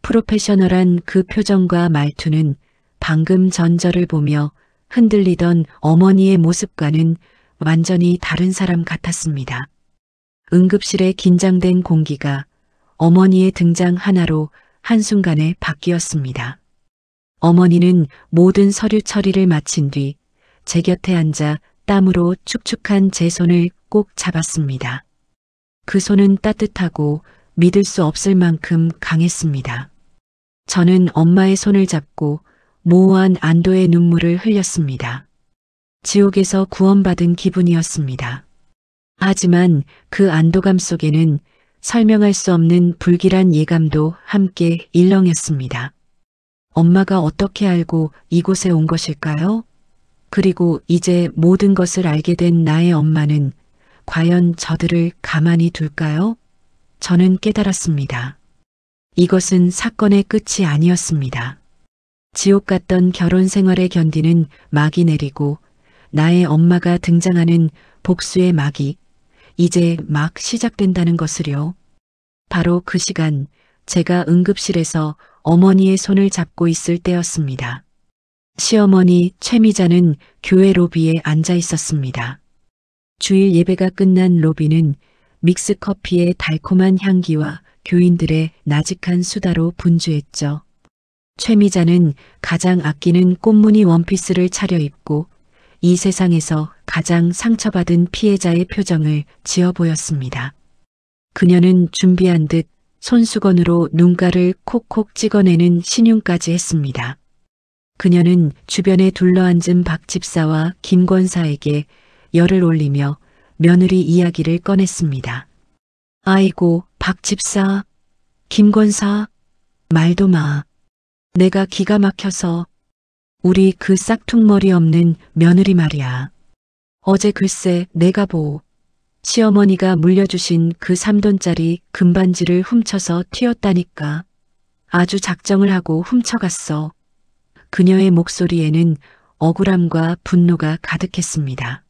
프로페셔널한 그 표정과 말투는 방금 전 저를 보며 흔들리던 어머니의 모습과는 완전히 다른 사람 같았습니다. 응급실의 긴장된 공기가 어머니의 등장 하나로 한순간에 바뀌었습니다. 어머니는 모든 서류 처리를 마친 뒤 제 곁에 앉아 땀으로 축축한 제 손을 꼭 잡았습니다. 그 손은 따뜻하고 믿을 수 없을 만큼 강했습니다. 저는 엄마의 손을 잡고 모호한 안도의 눈물을 흘렸습니다. 지옥에서 구원받은 기분이었습니다. 하지만 그 안도감 속에는 설명할 수 없는 불길한 예감도 함께 일렁였습니다. 엄마가 어떻게 알고 이곳에 온 것일까요? 그리고 이제 모든 것을 알게 된 나의 엄마는 과연 저들을 가만히 둘까요? 저는 깨달았습니다. 이것은 사건의 끝이 아니었습니다. 지옥 같던 결혼 생활에 견디는 막이 내리고 나의 엄마가 등장하는 복수의 막이 이제 막 시작된다는 것을요. 바로 그 시간 제가 응급실에서 어머니의 손을 잡고 있을 때였습니다. 시어머니 최미자는 교회 로비에 앉아 있었습니다. 주일 예배가 끝난 로비는 믹스커피의 달콤한 향기와 교인들의 나직한 수다로 분주했죠. 최미자는 가장 아끼는 꽃무늬 원피스를 차려입고 이 세상에서 가장 상처받은 피해자의 표정을 지어 보였습니다. 그녀는 준비한 듯 손수건으로 눈가를 콕콕 찍어내는 신용까지 했습니다. 그녀는 주변에 둘러앉은 박 집사와 김 권사에게 열을 올리며 며느리 이야기를 꺼냈습니다. 아이고, 박 집사, 김 권사, 말도 마. 내가 기가 막혀서 우리 그 싹퉁머리 없는 며느리 말이야. 어제 글쎄 내가 시어머니가 물려주신 그 3돈짜리 금반지를 훔쳐서 튀었다니까. 아주 작정을 하고 훔쳐갔어. 그녀의 목소리에는 억울함과 분노가 가득했습니다.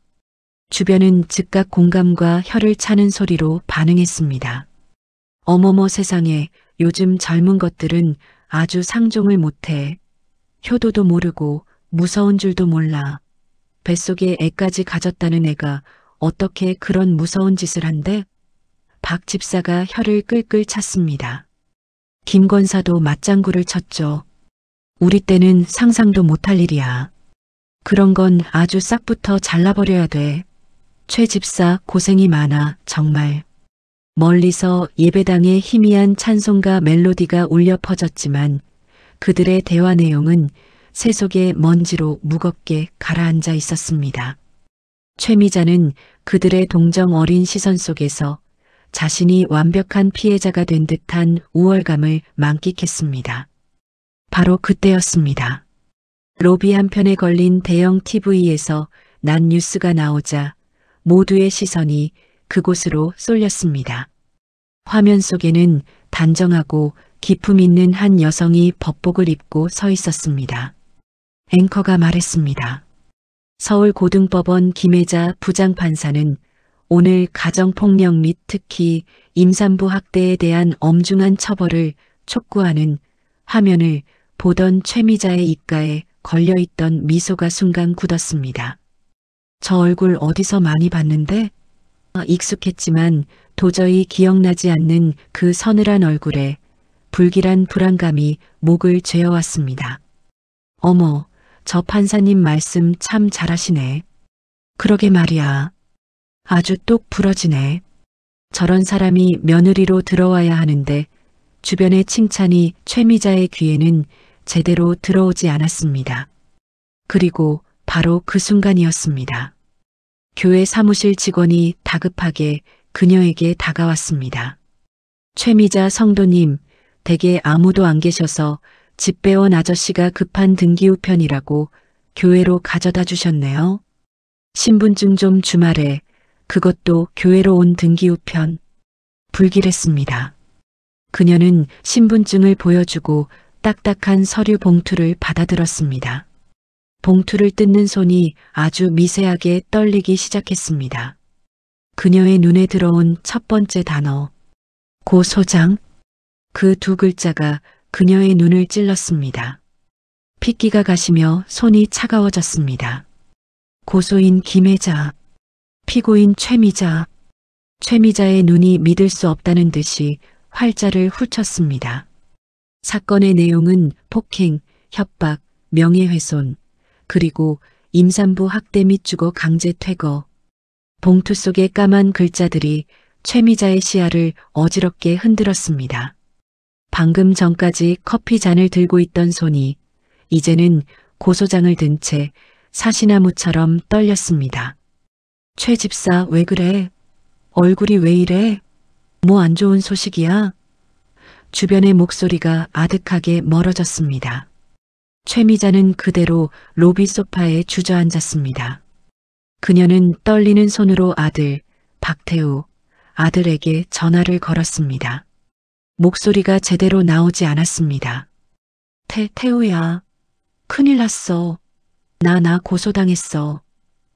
주변은 즉각 공감과 혀를 차는 소리로 반응했습니다. 어머머 세상에, 요즘 젊은 것들은 아주 상종을 못해. 효도도 모르고 무서운 줄도 몰라. 뱃속에 애까지 가졌다는 애가 어떻게 그런 무서운 짓을 한대? 박 집사가 혀를 끌끌 찼습니다. 김 권사도 맞장구를 쳤죠. 우리 때는 상상도 못할 일이야. 그런 건 아주 싹부터 잘라버려야 돼. 최 집사 고생이 많아, 정말. 멀리서 예배당의 희미한 찬송가 멜로디가 울려 퍼졌지만 그들의 대화 내용은 새 속의 먼지로 무겁게 가라앉아 있었습니다. 최미자는 그들의 동정 어린 시선 속에서 자신이 완벽한 피해자가 된 듯한 우월감을 만끽했습니다. 바로 그때였습니다. 로비 한편에 걸린 대형 TV에서 난 뉴스가 나오자 모두의 시선이 그곳으로 쏠렸습니다. 화면 속에는 단정하고 기품 있는 한 여성이 법복을 입고 서 있었습니다. 앵커가 말했습니다. 서울고등법원 김혜자 부장판사는 오늘 가정폭력 및 특히 임산부 학대에 대한 엄중한 처벌을 촉구하는 화면을 보던 최미자의 입가에 걸려있던 미소가 순간 굳었습니다. 저 얼굴 어디서 많이 봤는데? 익숙했지만 도저히 기억나지 않는 그 서늘한 얼굴에 불길한 불안감이 목을 죄어왔습니다. 어머, 저 판사님 말씀 참 잘하시네. 그러게 말이야. 아주 똑 부러지네. 저런 사람이 며느리로 들어와야 하는데 주변의 칭찬이 최미자의 귀에는 제대로 들어오지 않았습니다. 그리고 바로 그 순간이었습니다. 교회 사무실 직원이 다급하게 그녀에게 다가왔습니다. 최미자 성도님, 댁에 아무도 안 계셔서 집배원 아저씨가 급한 등기우편이라고 교회로 가져다 주셨네요. 신분증 좀 주말에, 그것도 교회로 온 등기우편. 불길했습니다. 그녀는 신분증을 보여주고 딱딱한 서류 봉투를 받아들었습니다. 봉투를 뜯는 손이 아주 미세하게 떨리기 시작했습니다. 그녀의 눈에 들어온 첫 번째 단어, 고 소장. 그 두 글자가 그녀의 눈을 찔렀습니다. 핏기가 가시며 손이 차가워졌습니다. 고소인 김혜자, 피고인 최미자. 최미자의 눈이 믿을 수 없다는 듯이 활자를 훑쳤습니다. 사건의 내용은 폭행, 협박, 명예훼손, 그리고 임산부 학대 및 주거 강제 퇴거. 봉투 속의 까만 글자들이 최미자의 시야를 어지럽게 흔들었습니다. 방금 전까지 커피 잔을 들고 있던 손이 이제는 고소장을 든 채 사시나무처럼 떨렸습니다. 최 집사 왜 그래? 얼굴이 왜 이래? 뭐 안 좋은 소식이야? 주변의 목소리가 아득하게 멀어졌습니다. 최미자는 그대로 로비 소파에 주저앉았습니다. 그녀는 떨리는 손으로 아들, 박태우, 아들에게 전화를 걸었습니다. 목소리가 제대로 나오지 않았습니다. 태우야, 큰일 났어. 나 고소당했어.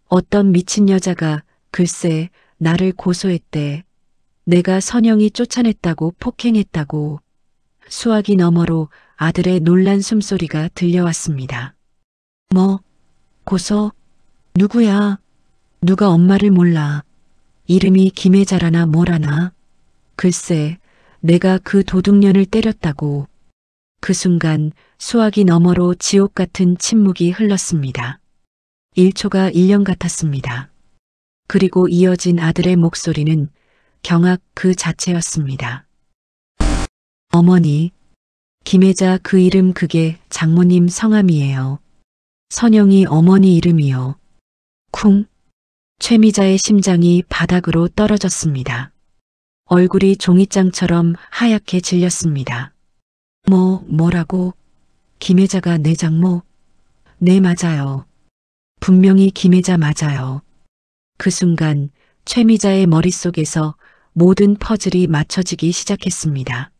어떤 미친 여자가 글쎄 나를 고소했대. 내가 선영이 쫓아냈다고 폭행했다고. 수화기 너머로 아들의 놀란 숨소리가 들려왔습니다. 뭐? 고소? 누구야? 누가 엄마를 몰라. 이름이 김혜자라나 뭐라나. 글쎄 내가 그 도둑년을 때렸다고. 그 순간 수화기 너머로 지옥 같은 침묵이 흘렀습니다. 1초가 1년 같았습니다. 그리고 이어진 아들의 목소리는 경악 그 자체였습니다. 어머니, 김혜자 그 이름 그게 장모님 성함이에요. 선영이 어머니 이름이요. 쿵. 최미자의 심장이 바닥으로 떨어졌습니다. 얼굴이 종이장처럼 하얗게 질렸습니다. 뭐라고? 김혜자가 내 장모? 네, 맞아요. 분명히 김혜자 맞아요. 그 순간 최미자의 머릿속에서 모든 퍼즐이 맞춰지기 시작했습니다.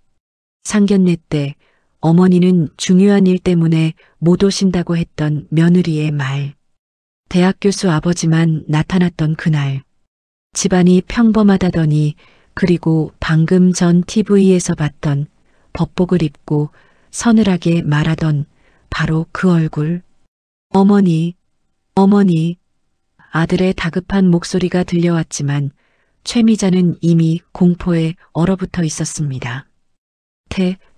상견례 때 어머니는 중요한 일 때문에 못 오신다고 했던 며느리의 말. 대학 교수 아버지만 나타났던 그날. 집안이 평범하다더니 그리고 방금 전 TV에서 봤던 법복을 입고 서늘하게 말하던 바로 그 얼굴. 어머니. 아들의 다급한 목소리가 들려왔지만 최미자는 이미 공포에 얼어붙어 있었습니다.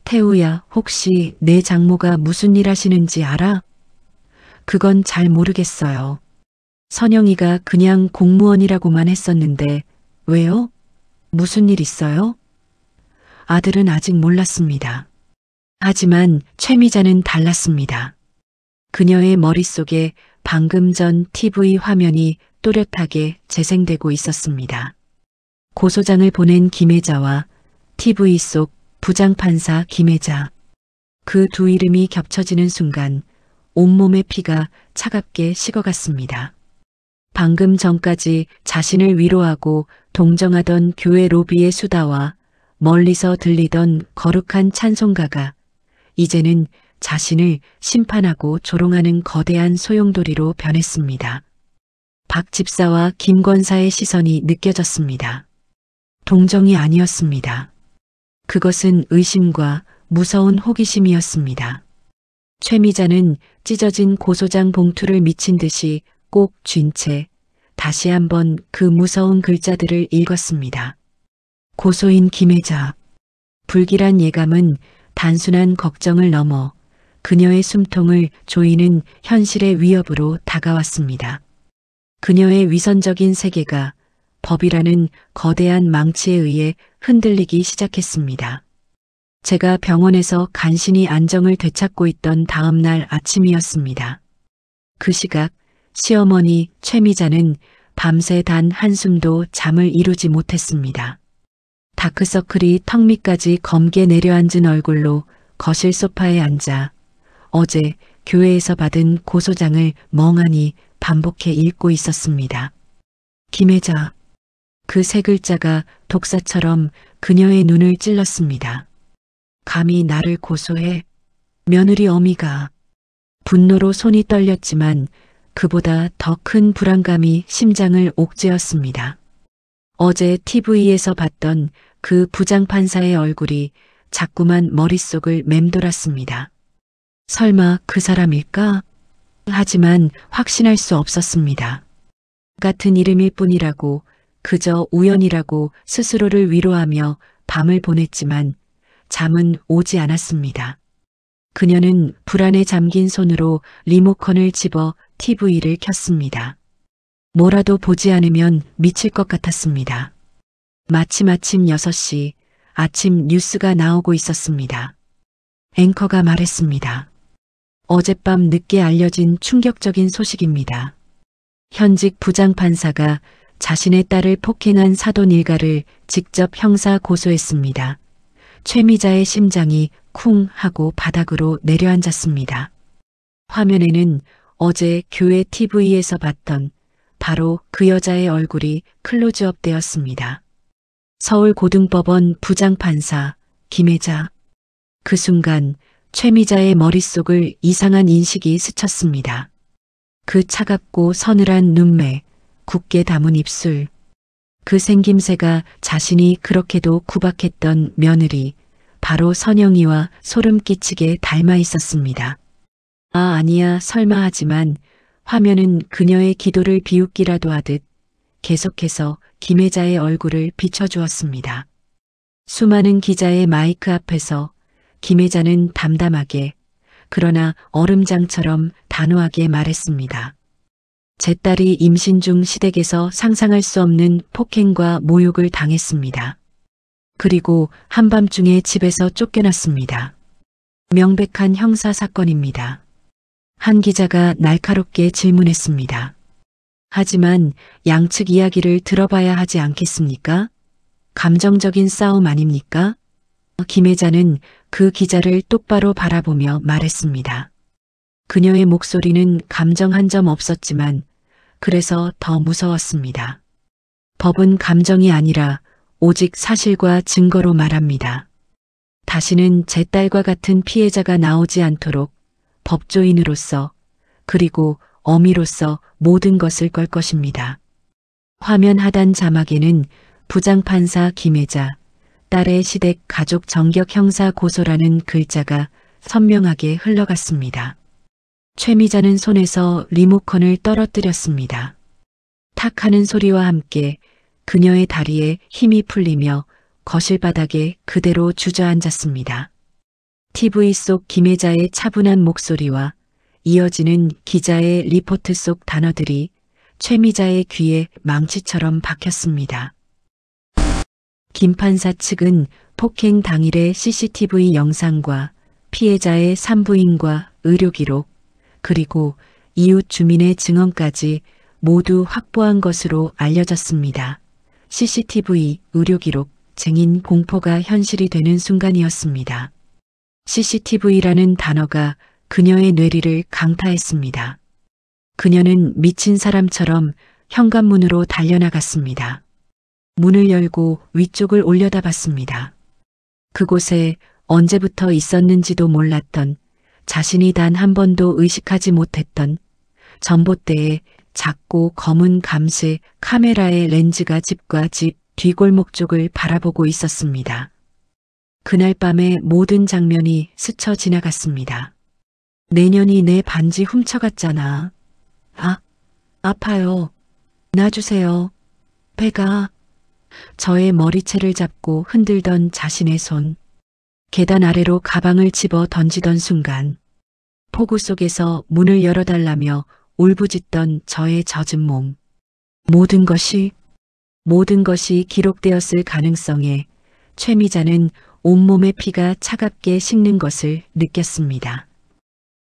태우야, 혹시 내 장모가 무슨 일 하시는지 알아? 그건 잘 모르겠어요. 선영이가 그냥 공무원이라고만 했었는데 왜요? 무슨 일 있어요? 아들은 아직 몰랐습니다. 하지만 최미자는 달랐습니다. 그녀의 머릿속에 방금 전 TV 화면이 또렷하게 재생되고 있었습니다. 고소장을 보낸 김혜자와 TV 속 부장판사 김혜자. 그 두 이름이 겹쳐지는 순간 온몸의 피가 차갑게 식어갔습니다. 방금 전까지 자신을 위로하고 동정하던 교회 로비의 수다와 멀리서 들리던 거룩한 찬송가가 이제는 자신을 심판하고 조롱하는 거대한 소용돌이로 변했습니다. 박 집사와 김 권사의 시선이 느껴졌습니다. 동정이 아니었습니다. 그것은 의심과 무서운 호기심이었습니다. 최미자는 찢어진 고소장 봉투를 미친 듯이 꼭 쥔 채 다시 한번 그 무서운 글자들을 읽었습니다. 고소인 김혜자. 불길한 예감은 단순한 걱정을 넘어 그녀의 숨통을 조이는 현실의 위협으로 다가왔습니다. 그녀의 위선적인 세계가 법이라는 거대한 망치에 의해 흔들리기 시작했습니다. 제가 병원에서 간신히 안정을 되찾고 있던 다음 날 아침이었습니다. 그 시각 시어머니 최미자는 밤새 단 한숨도 잠을 이루지 못했습니다. 다크서클이 턱 밑까지 검게 내려앉은 얼굴로 거실 소파에 앉아 어제 교회에서 받은 고소장을 멍하니 반복해 읽고 있었습니다. 김혜자. 그 세 글자가 독사처럼 그녀의 눈을 찔렀습니다. 감히 나를 고소해? 며느리 어미가. 분노로 손이 떨렸지만 그보다 더 큰 불안감이 심장을 옥죄었습니다. 어제 TV에서 봤던 그 부장판사의 얼굴이 자꾸만 머릿속을 맴돌았습니다. 설마 그 사람일까? 하지만 확신할 수 없었습니다. 같은 이름일 뿐이라고, 그저 우연이라고 스스로를 위로하며 밤을 보냈지만 잠은 오지 않았습니다. 그녀는 불안에 잠긴 손으로 리모컨을 집어 TV를 켰습니다. 뭐라도 보지 않으면 미칠 것 같았습니다. 마침 아침 6시 아침 뉴스가 나오고 있었습니다. 앵커가 말했습니다. 어젯밤 늦게 알려진 충격적인 소식입니다. 현직 부장판사가 자신의 딸을 폭행한 사돈 일가를 직접 형사 고소했습니다. 최미자의 심장이 쿵 하고 바닥으로 내려앉았습니다. 화면에는 어제 교회 TV에서 봤던 바로 그 여자의 얼굴이 클로즈업 되었습니다. 서울고등법원 부장판사 김혜자. 그 순간 최미자의 머릿속을 이상한 인식이 스쳤습니다. 그 차갑고 서늘한 눈매, 굳게 담은 입술, 그 생김새가 자신이 그렇게도 구박했던 며느리, 바로 선영이와 소름 끼치게 닮아 있었습니다. 아, 아니야, 설마 하지만 화면은 그녀의 기도를 비웃기라도 하듯 계속해서 김혜자의 얼굴을 비춰주었습니다. 수많은 기자의 마이크 앞에서 김혜자는 담담하게, 그러나 얼음장처럼 단호하게 말했습니다. 제 딸이 임신 중 시댁에서 상상할 수 없는 폭행과 모욕을 당했습니다. 그리고 한밤중에 집에서 쫓겨났습니다. 명백한 형사 사건입니다. 한 기자가 날카롭게 질문했습니다. 하지만 양측 이야기를 들어봐야 하지 않겠습니까? 감정적인 싸움 아닙니까? 김혜자는 그 기자를 똑바로 바라보며 말했습니다. 그녀의 목소리는 감정 한 점 없었지만 그래서 더 무서웠습니다. 법은 감정이 아니라 오직 사실과 증거로 말합니다. 다시는 제 딸과 같은 피해자가 나오지 않도록 법조인으로서 그리고 어미로서 모든 것을 걸 것입니다. 화면 하단 자막에는 부장판사 김혜자, 딸의 시댁 가족 정격 형사 고소라는 글자가 선명하게 흘러갔습니다. 최미자는 손에서 리모컨을 떨어뜨렸습니다. 탁 하는 소리와 함께 그녀의 다리에 힘이 풀리며 거실 바닥에 그대로 주저앉았습니다. TV 속 김혜자의 차분한 목소리와 이어지는 기자의 리포트 속 단어들이 최미자의 귀에 망치처럼 박혔습니다. 김 판사 측은 폭행 당일의 CCTV 영상과 피해자의 산부인과 의료기록, 그리고 이웃 주민의 증언까지 모두 확보한 것으로 알려졌습니다. CCTV, 의료기록, 증인 공포가 현실이 되는 순간이었습니다. CCTV라는 단어가 그녀의 뇌리를 강타했습니다. 그녀는 미친 사람처럼 현관문으로 달려나갔습니다. 문을 열고 위쪽을 올려다봤습니다. 그곳에 언제부터 있었는지도 몰랐던, 자신이 단 한 번도 의식하지 못했던 전봇대에 작고 검은 감쇠 카메라의 렌즈가 집과 집 뒷골목 쪽을 바라보고 있었습니다. 그날 밤의 모든 장면이 스쳐 지나갔습니다. 내년이 내 반지 훔쳐갔잖아. 아파요. 놔주세요. 배가. 저의 머리채를 잡고 흔들던 자신의 손. 계단 아래로 가방을 집어 던지던 순간 폭우 속에서 문을 열어달라며 울부짖던 저의 젖은 몸. 모든 것이 기록되었을 가능성에 최미자는 온몸의 피가 차갑게 식는 것을 느꼈습니다.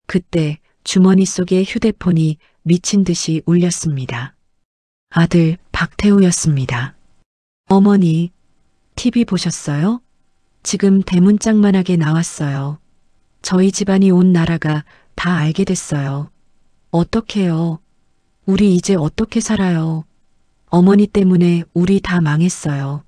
그때 주머니 속의 휴대폰이 미친 듯이 울렸습니다. 아들 박태우였습니다. 어머니, TV 보셨어요? 지금 대문짝만하게 나왔어요. 저희 집안이 온 나라가 다 알게 됐어요. 어떡해요? 우리 이제 어떻게 살아요? 어머니 때문에 우리 다 망했어요.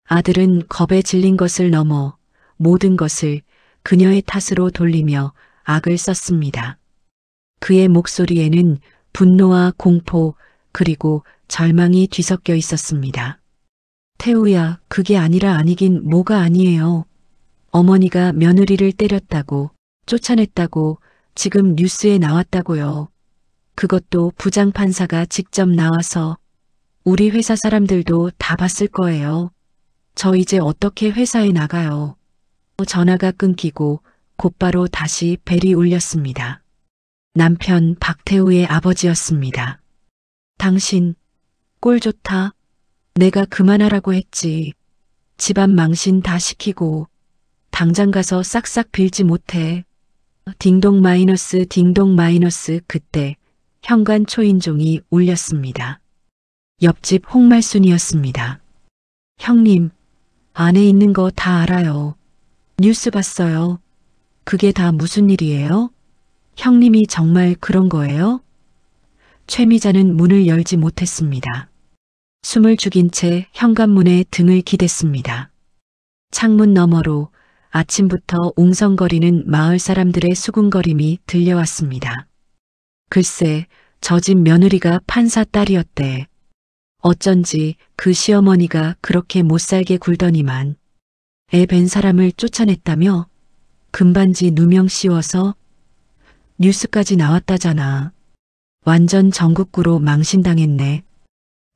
아들은 겁에 질린 것을 넘어 모든 것을 그녀의 탓으로 돌리며 악을 썼습니다. 그의 목소리에는 분노와 공포 그리고 절망이 뒤섞여 있었습니다. 태우야, 그게 아니라 아니긴 뭐가 아니에요. 어머니가 며느리를 때렸다고, 쫓아냈다고 지금 뉴스에 나왔다고요. 그것도 부장판사가 직접 나와서 우리 회사 사람들도 다 봤을 거예요. 저 이제 어떻게 회사에 나가요? 전화가 끊기고 곧바로 다시 벨이 울렸습니다. 남편 박태우의 아버지였습니다. 당신, 꼴 좋다. 내가 그만하라고 했지. 집안 망신 다 시키고 당장 가서 싹싹 빌지 못해. 딩동 마이너스 그때 현관 초인종이 울렸습니다. 옆집 홍말순이었습니다. 형님, 안에 있는 거 다 알아요. 뉴스 봤어요. 그게 다 무슨 일이에요? 형님이 정말 그런 거예요? 최미자는 문을 열지 못했습니다. 숨을 죽인 채 현관문에 등을 기댔습니다. 창문 너머로 아침부터 웅성거리는 마을 사람들의 수군거림이 들려왔습니다. 글쎄, 저 집 며느리가 판사 딸이었대. 어쩐지 그 시어머니가 그렇게 못살게 굴더니만 애 뵌 사람을 쫓아냈다며? 금반지 누명 씌워서? 뉴스까지 나왔다잖아. 완전 전국구로 망신당했네.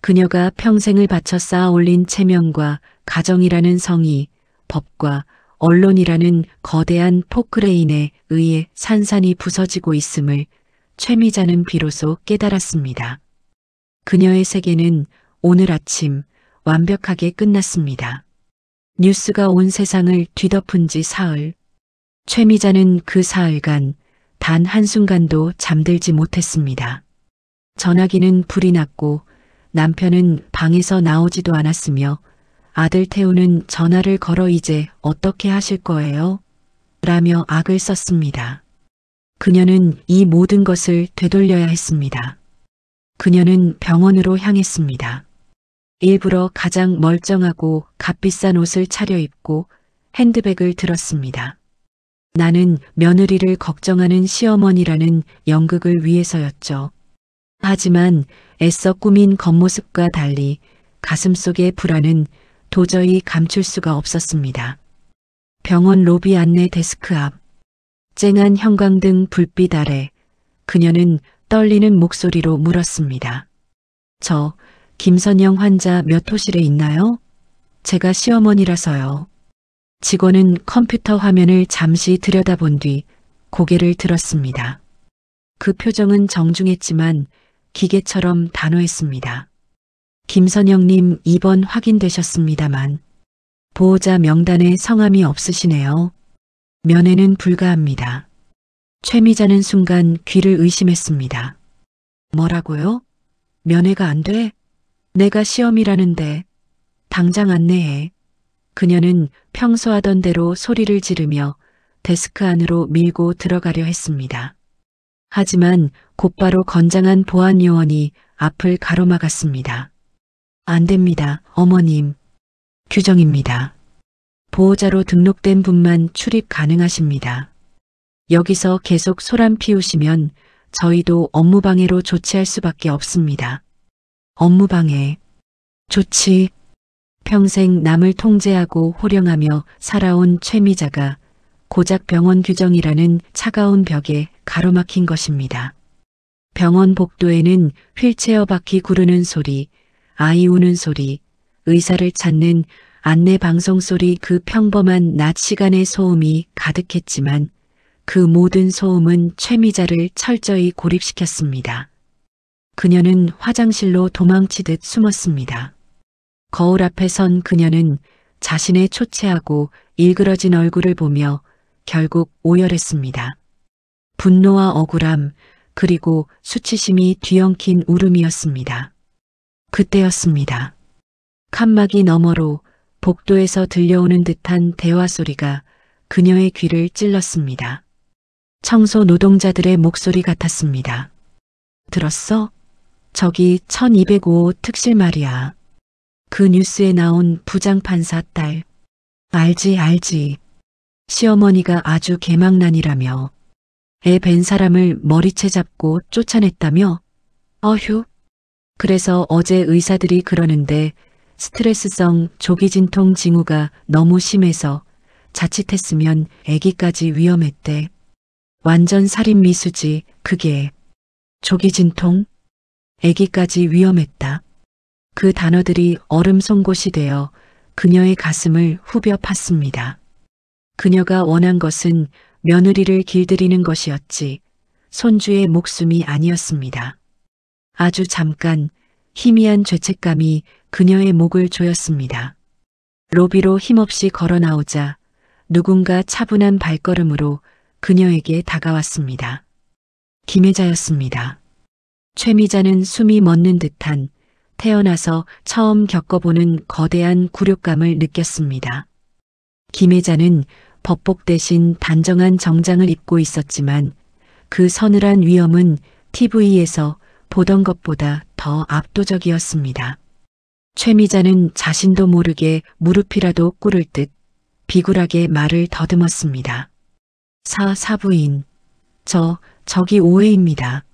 그녀가 평생을 바쳐 쌓아 올린 체면과 가정이라는 성이 법과 언론이라는 거대한 포크레인에 의해 산산이 부서지고 있음을 최미자는 비로소 깨달았습니다. 그녀의 세계는 오늘 아침 완벽하게 끝났습니다. 뉴스가 온 세상을 뒤덮은 지 사흘. 최미자는 그 사흘간 단 한순간도 잠들지 못했습니다. 전화기는 불이 났고 남편은 방에서 나오지도 않았으며 아들 태우는 전화를 걸어 이제 어떻게 하실 거예요? 라며 악을 썼습니다. 그녀는 이 모든 것을 되돌려야 했습니다. 그녀는 병원으로 향했습니다. 일부러 가장 멀쩡하고 값비싼 옷을 차려입고 핸드백을 들었습니다. 나는 며느리를 걱정하는 시어머니라는 연극을 위해서였죠. 하지만 애써 꾸민 겉모습과 달리 가슴속의 불안은 도저히 감출 수가 없었습니다. 병원 로비 안내 데스크 앞, 쨍한 형광등 불빛 아래 그녀는 떨리는 목소리로 물었습니다. 저 김선영 환자 몇 호실에 있나요? 제가 시어머니라서요. 직원은 컴퓨터 화면을 잠시 들여다본 뒤 고개를 들었습니다. 그 표정은 정중했지만 기계처럼 단호했습니다. 김선영님 입원 확인되셨습니다만 보호자 명단에 성함이 없으시네요. 면회는 불가합니다. 최미자는 순간 귀를 의심했습니다. 뭐라고요? 면회가 안 돼? 내가 시험이라는데 당장 안내해. 그녀는 평소 하던 대로 소리를 지르며 데스크 안으로 밀고 들어가려 했습니다. 하지만 곧바로 건장한 보안 요원이 앞을 가로막았습니다. 안 됩니다, 어머님. 규정입니다. 보호자로 등록된 분만 출입 가능하십니다. 여기서 계속 소란 피우시면 저희도 업무방해로 조치할 수밖에 없습니다. 업무방해. 조치. 평생 남을 통제하고 호령하며 살아온 최미자가 고작 병원 규정이라는 차가운 벽에 가로막힌 것입니다. 병원 복도에는 휠체어 바퀴 구르는 소리, 아이 우는 소리, 의사를 찾는 안내 방송 소리, 그 평범한 낮 시간의 소음이 가득했지만 그 모든 소음은 최미자를 철저히 고립시켰습니다. 그녀는 화장실로 도망치듯 숨었습니다. 거울 앞에 선 그녀는 자신의 초췌하고 일그러진 얼굴을 보며 결국 오열했습니다. 분노와 억울함, 그리고 수치심이 뒤엉킨 울음이었습니다. 그때였습니다. 칸막이 너머로 복도에서 들려오는 듯한 대화 소리가 그녀의 귀를 찔렀습니다. 청소 노동자들의 목소리 같았습니다. 들었어? 저기 1205 특실 말이야. 그 뉴스에 나온 부장판사 딸. 알지. 시어머니가 아주 개망난이라며. 애 뵌 사람을 머리채 잡고 쫓아냈다며? 어휴. 그래서 어제 의사들이 그러는데 스트레스성 조기진통 징후가 너무 심해서 자칫했으면 아기까지 위험했대. 완전 살인 미수지, 그게. 조기진통? 아기까지 위험했다. 그 단어들이 얼음 송곳이 되어 그녀의 가슴을 후벼 팠습니다. 그녀가 원한 것은 며느리를 길들이는 것이었지 손주의 목숨이 아니었습니다. 아주 잠깐 희미한 죄책감이 그녀의 목을 조였습니다. 로비로 힘없이 걸어 나오자 누군가 차분한 발걸음으로 그녀에게 다가왔습니다. 김혜자였습니다. 최미자는 숨이 멎는 듯한 태어나서 처음 겪어보는 거대한 굴욕감을 느꼈습니다. 김혜자는 법복 대신 단정한 정장을 입고 있었지만 그 서늘한 위엄은 TV에서 보던 것보다 더 압도적이었습니다. 최미자는 자신도 모르게 무릎이라도 꿇을 듯 비굴하게 말을 더듬었습니다. 사부인. 저기 오해입니다.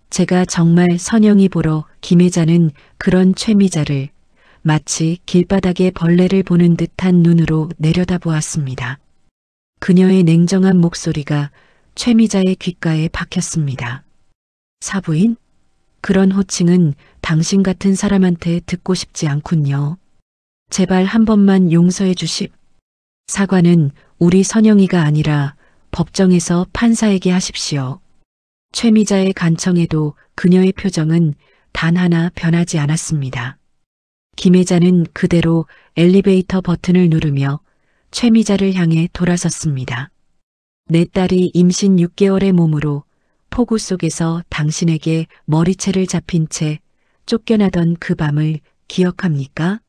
제가 정말 선영이 보러. 김혜자는 그런 최미자를 마치 길바닥에 벌레를 보는 듯한 눈으로 내려다보았습니다. 그녀의 냉정한 목소리가 최미자의 귓가에 박혔습니다. 사부인? 그런 호칭은 당신 같은 사람한테 듣고 싶지 않군요. 제발 한 번만 용서해 주십. 사과는 우리 선영이가 아니라 법정에서 판사에게 하십시오. 최미자의 간청에도 그녀의 표정은 단 하나 변하지 않았습니다. 김혜자는 그대로 엘리베이터 버튼을 누르며 최미자를 향해 돌아섰습니다. 내 딸이 임신 6개월의 몸으로 폭우 속에서 당신에게 머리채를 잡힌 채 쫓겨나던 그 밤을 기억합니까?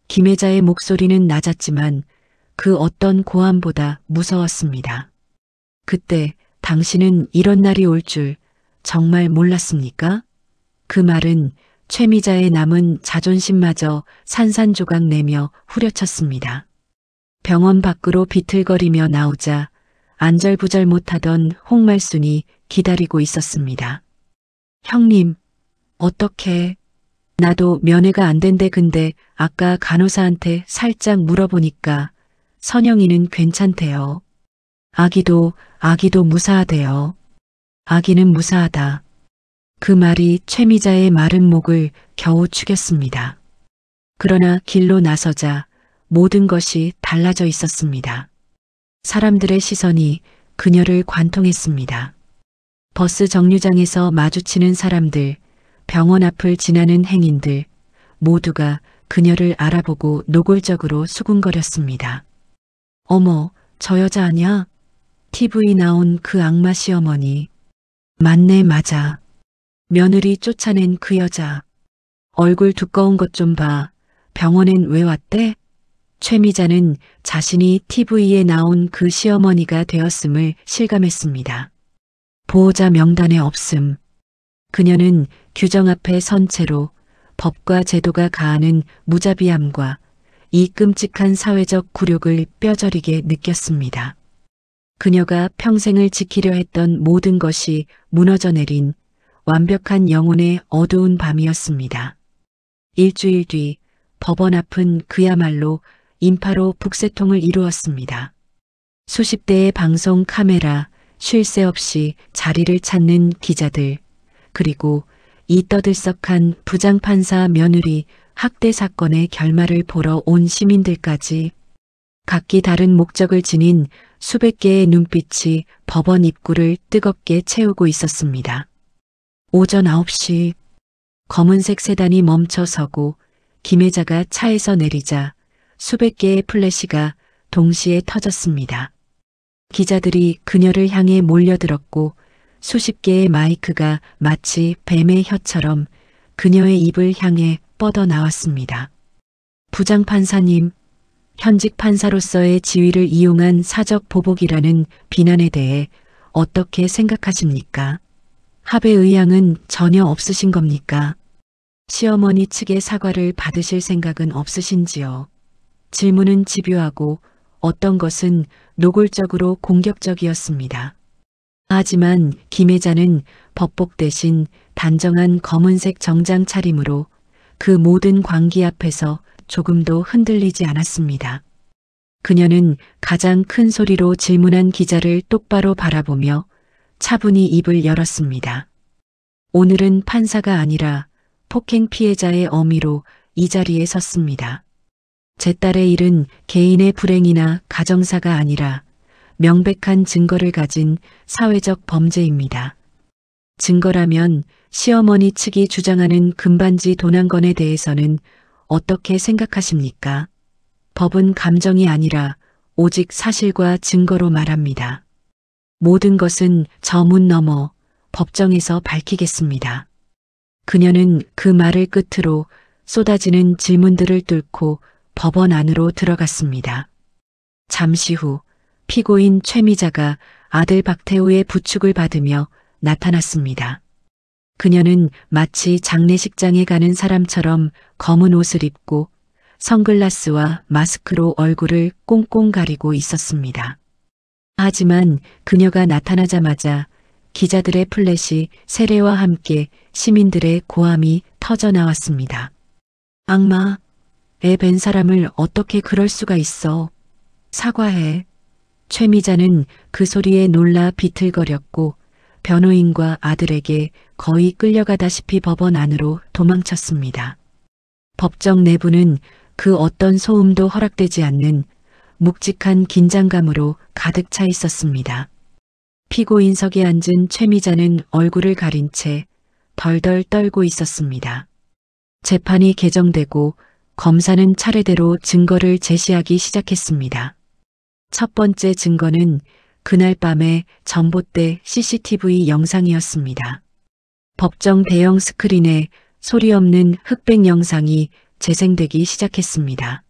김혜자의 목소리는 낮았지만 그 어떤 고함보다 무서웠습니다. 그때 당신은 이런 날이 올 줄 정말 몰랐습니까? 그 말은 최미자의 남은 자존심마저 산산조각 내며 후려쳤습니다. 병원 밖으로 비틀거리며 나오자 안절부절 못하던 홍말순이 기다리고 있었습니다. 형님, 어떡해. 나도 면회가 안 된대. 근데 아까 간호사한테 살짝 물어보니까 선영이는 괜찮대요. 아기도 무사하대요. 아기는 무사하다. 그 말이 최미자의 마른 목을 겨우 축였습니다. 그러나 길로 나서자 모든 것이 달라져 있었습니다. 사람들의 시선이 그녀를 관통했습니다. 버스 정류장에서 마주치는 사람들, 병원 앞을 지나는 행인들, 모두가 그녀를 알아보고 노골적으로 수군거렸습니다. 어머, 저 여자 아냐? TV 나온 그 악마 시어머니. 맞네, 맞아. 며느리 쫓아낸 그 여자. 얼굴 두꺼운 것 좀 봐. 병원엔 왜 왔대? 최미자는 자신이 TV에 나온 그 시어머니가 되었음을 실감했습니다. 보호자 명단에 없음. 그녀는 규정 앞에 선 채로 법과 제도가 가하는 무자비함과 이 끔찍한 사회적 굴욕을 뼈저리게 느꼈습니다. 그녀가 평생을 지키려 했던 모든 것이 무너져 내린 완벽한 영혼의 어두운 밤이었습니다. 일주일 뒤 법원 앞은 그야말로 인파로 북새통을 이루었습니다. 수십 대의 방송 카메라, 쉴 새 없이 자리를 찾는 기자들, 그리고 이 떠들썩한 부장판사 며느리 학대 사건의 결말을 보러 온 시민들까지 각기 다른 목적을 지닌 수백 개의 눈빛이 법원 입구를 뜨겁게 채우고 있었습니다. 오전 9시 검은색 세단이 멈춰서고 김혜자가 차에서 내리자 수백 개의 플래시가 동시에 터졌습니다. 기자들이 그녀를 향해 몰려들었고 수십 개의 마이크가 마치 뱀의 혀처럼 그녀의 입을 향해 뻗어 나왔습니다. 부장판사님, 현직 판사로서의 지위를 이용한 사적 보복이라는 비난에 대해 어떻게 생각하십니까? 합의 의향은 전혀 없으신 겁니까? 시어머니 측의 사과를 받으실 생각은 없으신지요? 질문은 집요하고 어떤 것은 노골적으로 공격적이었습니다. 하지만 김혜자는 법복 대신 단정한 검은색 정장 차림으로 그 모든 광기 앞에서 조금도 흔들리지 않았습니다. 그녀는 가장 큰 소리로 질문한 기자를 똑바로 바라보며 차분히 입을 열었습니다. 오늘은 판사가 아니라 폭행 피해자의 어미로 이 자리에 섰습니다. 제 딸의 일은 개인의 불행이나 가정사가 아니라 명백한 증거를 가진 사회적 범죄입니다. 증거라면 시어머니 측이 주장하는 금반지 도난건에 대해서는 어떻게 생각하십니까? 법은 감정이 아니라 오직 사실과 증거로 말합니다. 모든 것은 저 문 너머 법정에서 밝히겠습니다. 그녀는 그 말을 끝으로 쏟아지는 질문들을 뚫고 법원 안으로 들어갔습니다. 잠시 후 피고인 최미자가 아들 박태우의 부축을 받으며 나타났습니다. 그녀는 마치 장례식장에 가는 사람처럼 검은 옷을 입고 선글라스와 마스크로 얼굴을 꽁꽁 가리고 있었습니다. 하지만 그녀가 나타나자마자 기자들의 플래시 세례와 함께 시민들의 고함이 터져 나왔습니다. 악마, 애 뵌 사람을 어떻게 그럴 수가 있어. 사과해. 최미자는 그 소리에 놀라 비틀거렸고 변호인과 아들에게 거의 끌려가다시피 법원 안으로 도망쳤습니다. 법정 내부는 그 어떤 소음도 허락되지 않는 묵직한 긴장감으로 가득 차 있었습니다. 피고인석에 앉은 최미자는 얼굴을 가린 채 덜덜 떨고 있었습니다. 재판이 개정되고 검사는 차례대로 증거를 제시하기 시작했습니다. 첫 번째 증거는 그날 밤의 전봇대 CCTV 영상이었습니다. 법정 대형 스크린에 소리 없는 흑백 영상이 재생되기 시작했습니다.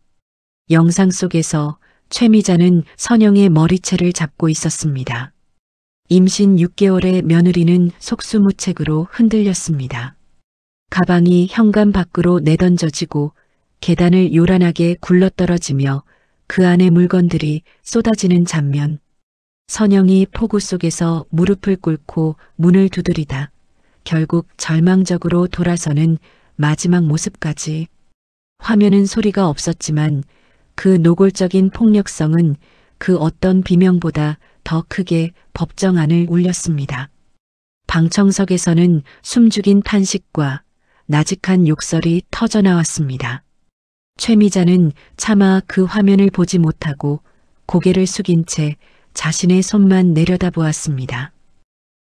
영상 속에서 최미자는 선영의 머리채를 잡고 있었습니다. 임신 6개월의 며느리는 속수무책으로 흔들렸습니다. 가방이 현관 밖으로 내던져지고 계단을 요란하게 굴러떨어지며 그 안의 물건들이 쏟아지는 장면. 선영이 폭우 속에서 무릎을 꿇고 문을 두드리다 결국 절망적으로 돌아서는 마지막 모습까지. 화면은 소리가 없었지만 그 노골적인 폭력성은 그 어떤 비명보다 더 크게 법정 안을 울렸습니다. 방청석에서는 숨죽인 탄식과 나직한 욕설이 터져나왔습니다. 최미자는 차마 그 화면을 보지 못하고 고개를 숙인 채 자신의 손만 내려다보았습니다.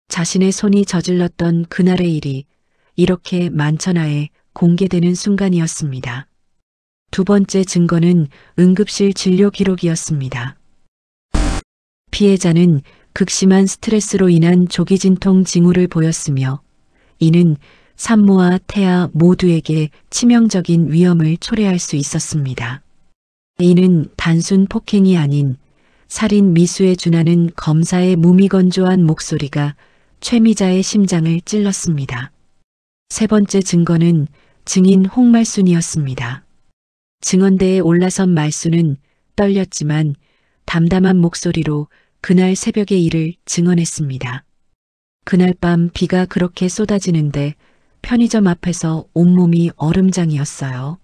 자신의 손이 저질렀던 그날의 일이 이렇게 만천하에 공개되는 순간이었습니다. 두 번째 증거는 응급실 진료 기록이었습니다. 피해자는 극심한 스트레스로 인한 조기진통 징후를 보였으며 이는 산모와 태아 모두에게 치명적인 위험을 초래할 수 있었습니다. 이는 단순 폭행이 아닌 살인 미수에 준하는 검사의 무미건조한 목소리가 최미자의 심장을 찔렀습니다. 세 번째 증거는 증인 홍말순이었습니다. 증언대에 올라선 말수는 떨렸지만 담담한 목소리로 그날 새벽의 일을 증언했습니다. 그날 밤 비가 그렇게 쏟아지는데 편의점 앞에서 온몸이 얼음장이었어요.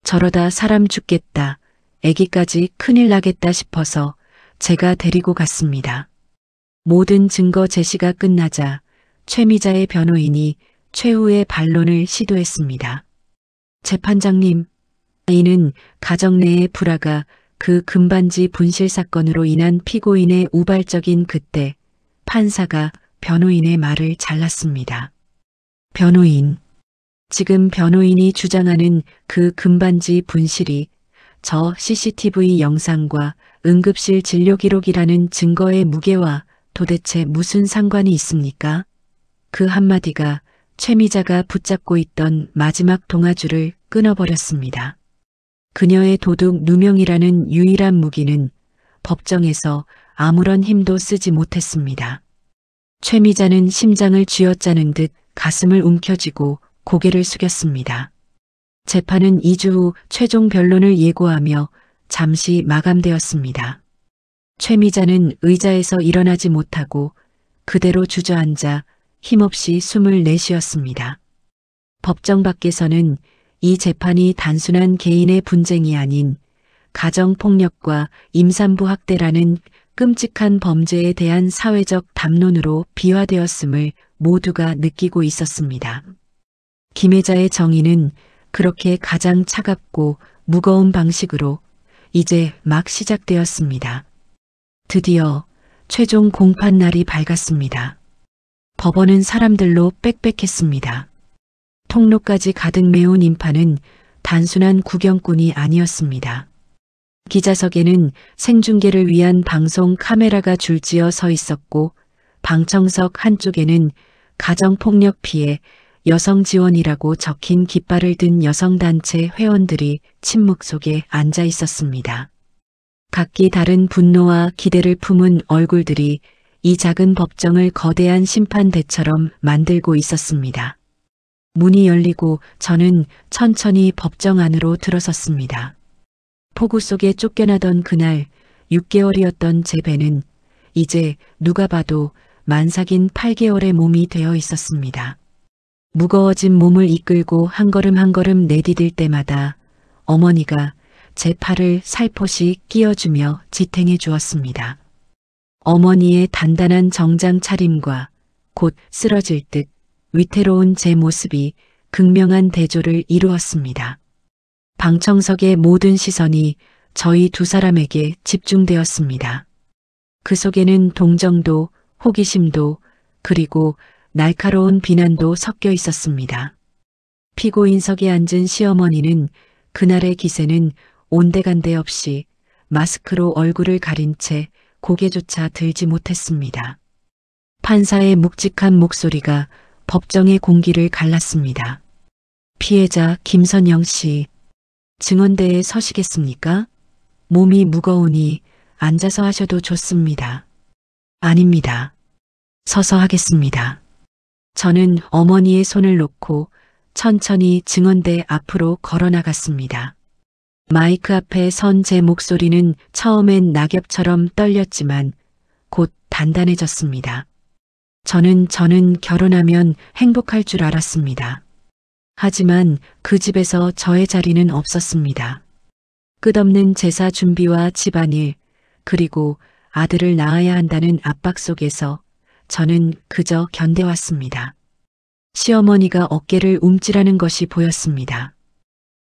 저러다 사람 죽겠다, 애기까지 큰일 나겠다 싶어서 제가 데리고 갔습니다. 모든 증거 제시가 끝나자 최미자의 변호인이 최후의 반론을 시도했습니다. 재판장님, 이는 가정 내의 불화가 그 금반지 분실 사건으로 인한 피고인의 우발적인 그때 판사가 변호인의 말을 잘랐습니다. 변호인, 지금 변호인이 주장하는 그 금반지 분실이 저 CCTV 영상과 응급실 진료 기록이라는 증거의 무게와 도대체 무슨 상관이 있습니까? 그 한마디가 최미자가 붙잡고 있던 마지막 동아줄을 끊어버렸습니다. 그녀의 도둑 누명이라는 유일한 무기는 법정에서 아무런 힘도 쓰지 못했습니다. 최미자는 심장을 쥐어짜는 듯 가슴을 움켜쥐고 고개를 숙였습니다. 재판은 2주 후 최종 변론을 예고하며 잠시 마감되었습니다. 최미자는 의자에서 일어나지 못하고 그대로 주저앉아 힘없이 숨을 내쉬었습니다. 법정 밖에서는 이 재판이 단순한 개인의 분쟁이 아닌 가정폭력과 임산부 학대라는 끔찍한 범죄에 대한 사회적 담론으로 비화되었음을 모두가 느끼고 있었습니다. 김혜자의 정의는 그렇게 가장 차갑고 무거운 방식으로 이제 막 시작되었습니다. 드디어 최종 공판 날이 밝았습니다. 법원은 사람들로 빽빽했습니다. 통로까지 가득 메운 인파는 단순한 구경꾼이 아니었습니다. 기자석에는 생중계를 위한 방송 카메라가 줄지어 서 있었고 방청석 한쪽에는 가정폭력 피해 여성 지원이라고 적힌 깃발을 든 여성단체 회원들이 침묵 속에 앉아 있었습니다. 각기 다른 분노와 기대를 품은 얼굴들이 이 작은 법정을 거대한 심판대처럼 만들고 있었습니다. 문이 열리고 저는 천천히 법정 안으로 들어섰습니다. 폭우 속에 쫓겨나던 그날 6개월이었던 제 배는 이제 누가 봐도 만삭인 8개월의 몸이 되어 있었습니다. 무거워진 몸을 이끌고 한 걸음 한 걸음 내디딜 때마다 어머니가 제 팔을 살포시 끼워주며 지탱해 주었습니다. 어머니의 단단한 정장 차림과 곧 쓰러질 듯 위태로운 제 모습이 극명한 대조를 이루었습니다. 방청석의 모든 시선이 저희 두 사람에게 집중되었습니다. 그 속에는 동정도, 호기심도, 그리고 날카로운 비난도 섞여 있었습니다. 피고인석에 앉은 시어머니는 그날의 기세는 온데간데 없이 마스크로 얼굴을 가린 채 고개조차 들지 못했습니다. 판사의 묵직한 목소리가 법정의 공기를 갈랐습니다. 피해자 김선영 씨, 증언대에 서시겠습니까? 몸이 무거우니 앉아서 하셔도 좋습니다. 아닙니다. 서서 하겠습니다. 저는 어머니의 손을 놓고 천천히 증언대 앞으로 걸어 나갔습니다. 마이크 앞에 선 제 목소리는 처음엔 낙엽처럼 떨렸지만 곧 단단해졌습니다. 저는 결혼하면 행복할 줄 알았습니다. 하지만 그 집에서 저의 자리는 없었습니다. 끝없는 제사 준비와 집안일, 그리고 아들을 낳아야 한다는 압박 속에서 저는 그저 견뎌왔습니다. 시어머니가 어깨를 움찔하는 것이 보였습니다.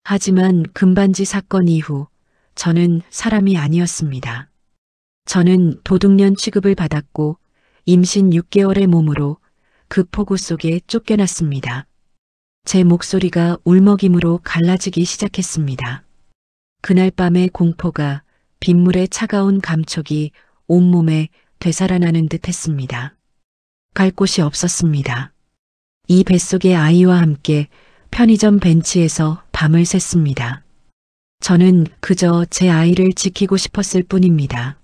하지만 금반지 사건 이후 저는 사람이 아니었습니다. 저는 도둑년 취급을 받았고 임신 6개월의 몸으로 그 폭우 속에 쫓겨났습니다. 제 목소리가 울먹임으로 갈라지기 시작했습니다. 그날 밤의 공포가 빗물의 차가운 감촉이 온몸에 되살아나는 듯 했습니다. 갈 곳이 없었습니다. 이 뱃속의 아이와 함께 편의점 벤치에서 밤을 샜습니다. 저는 그저 제 아이를 지키고 싶었을 뿐입니다.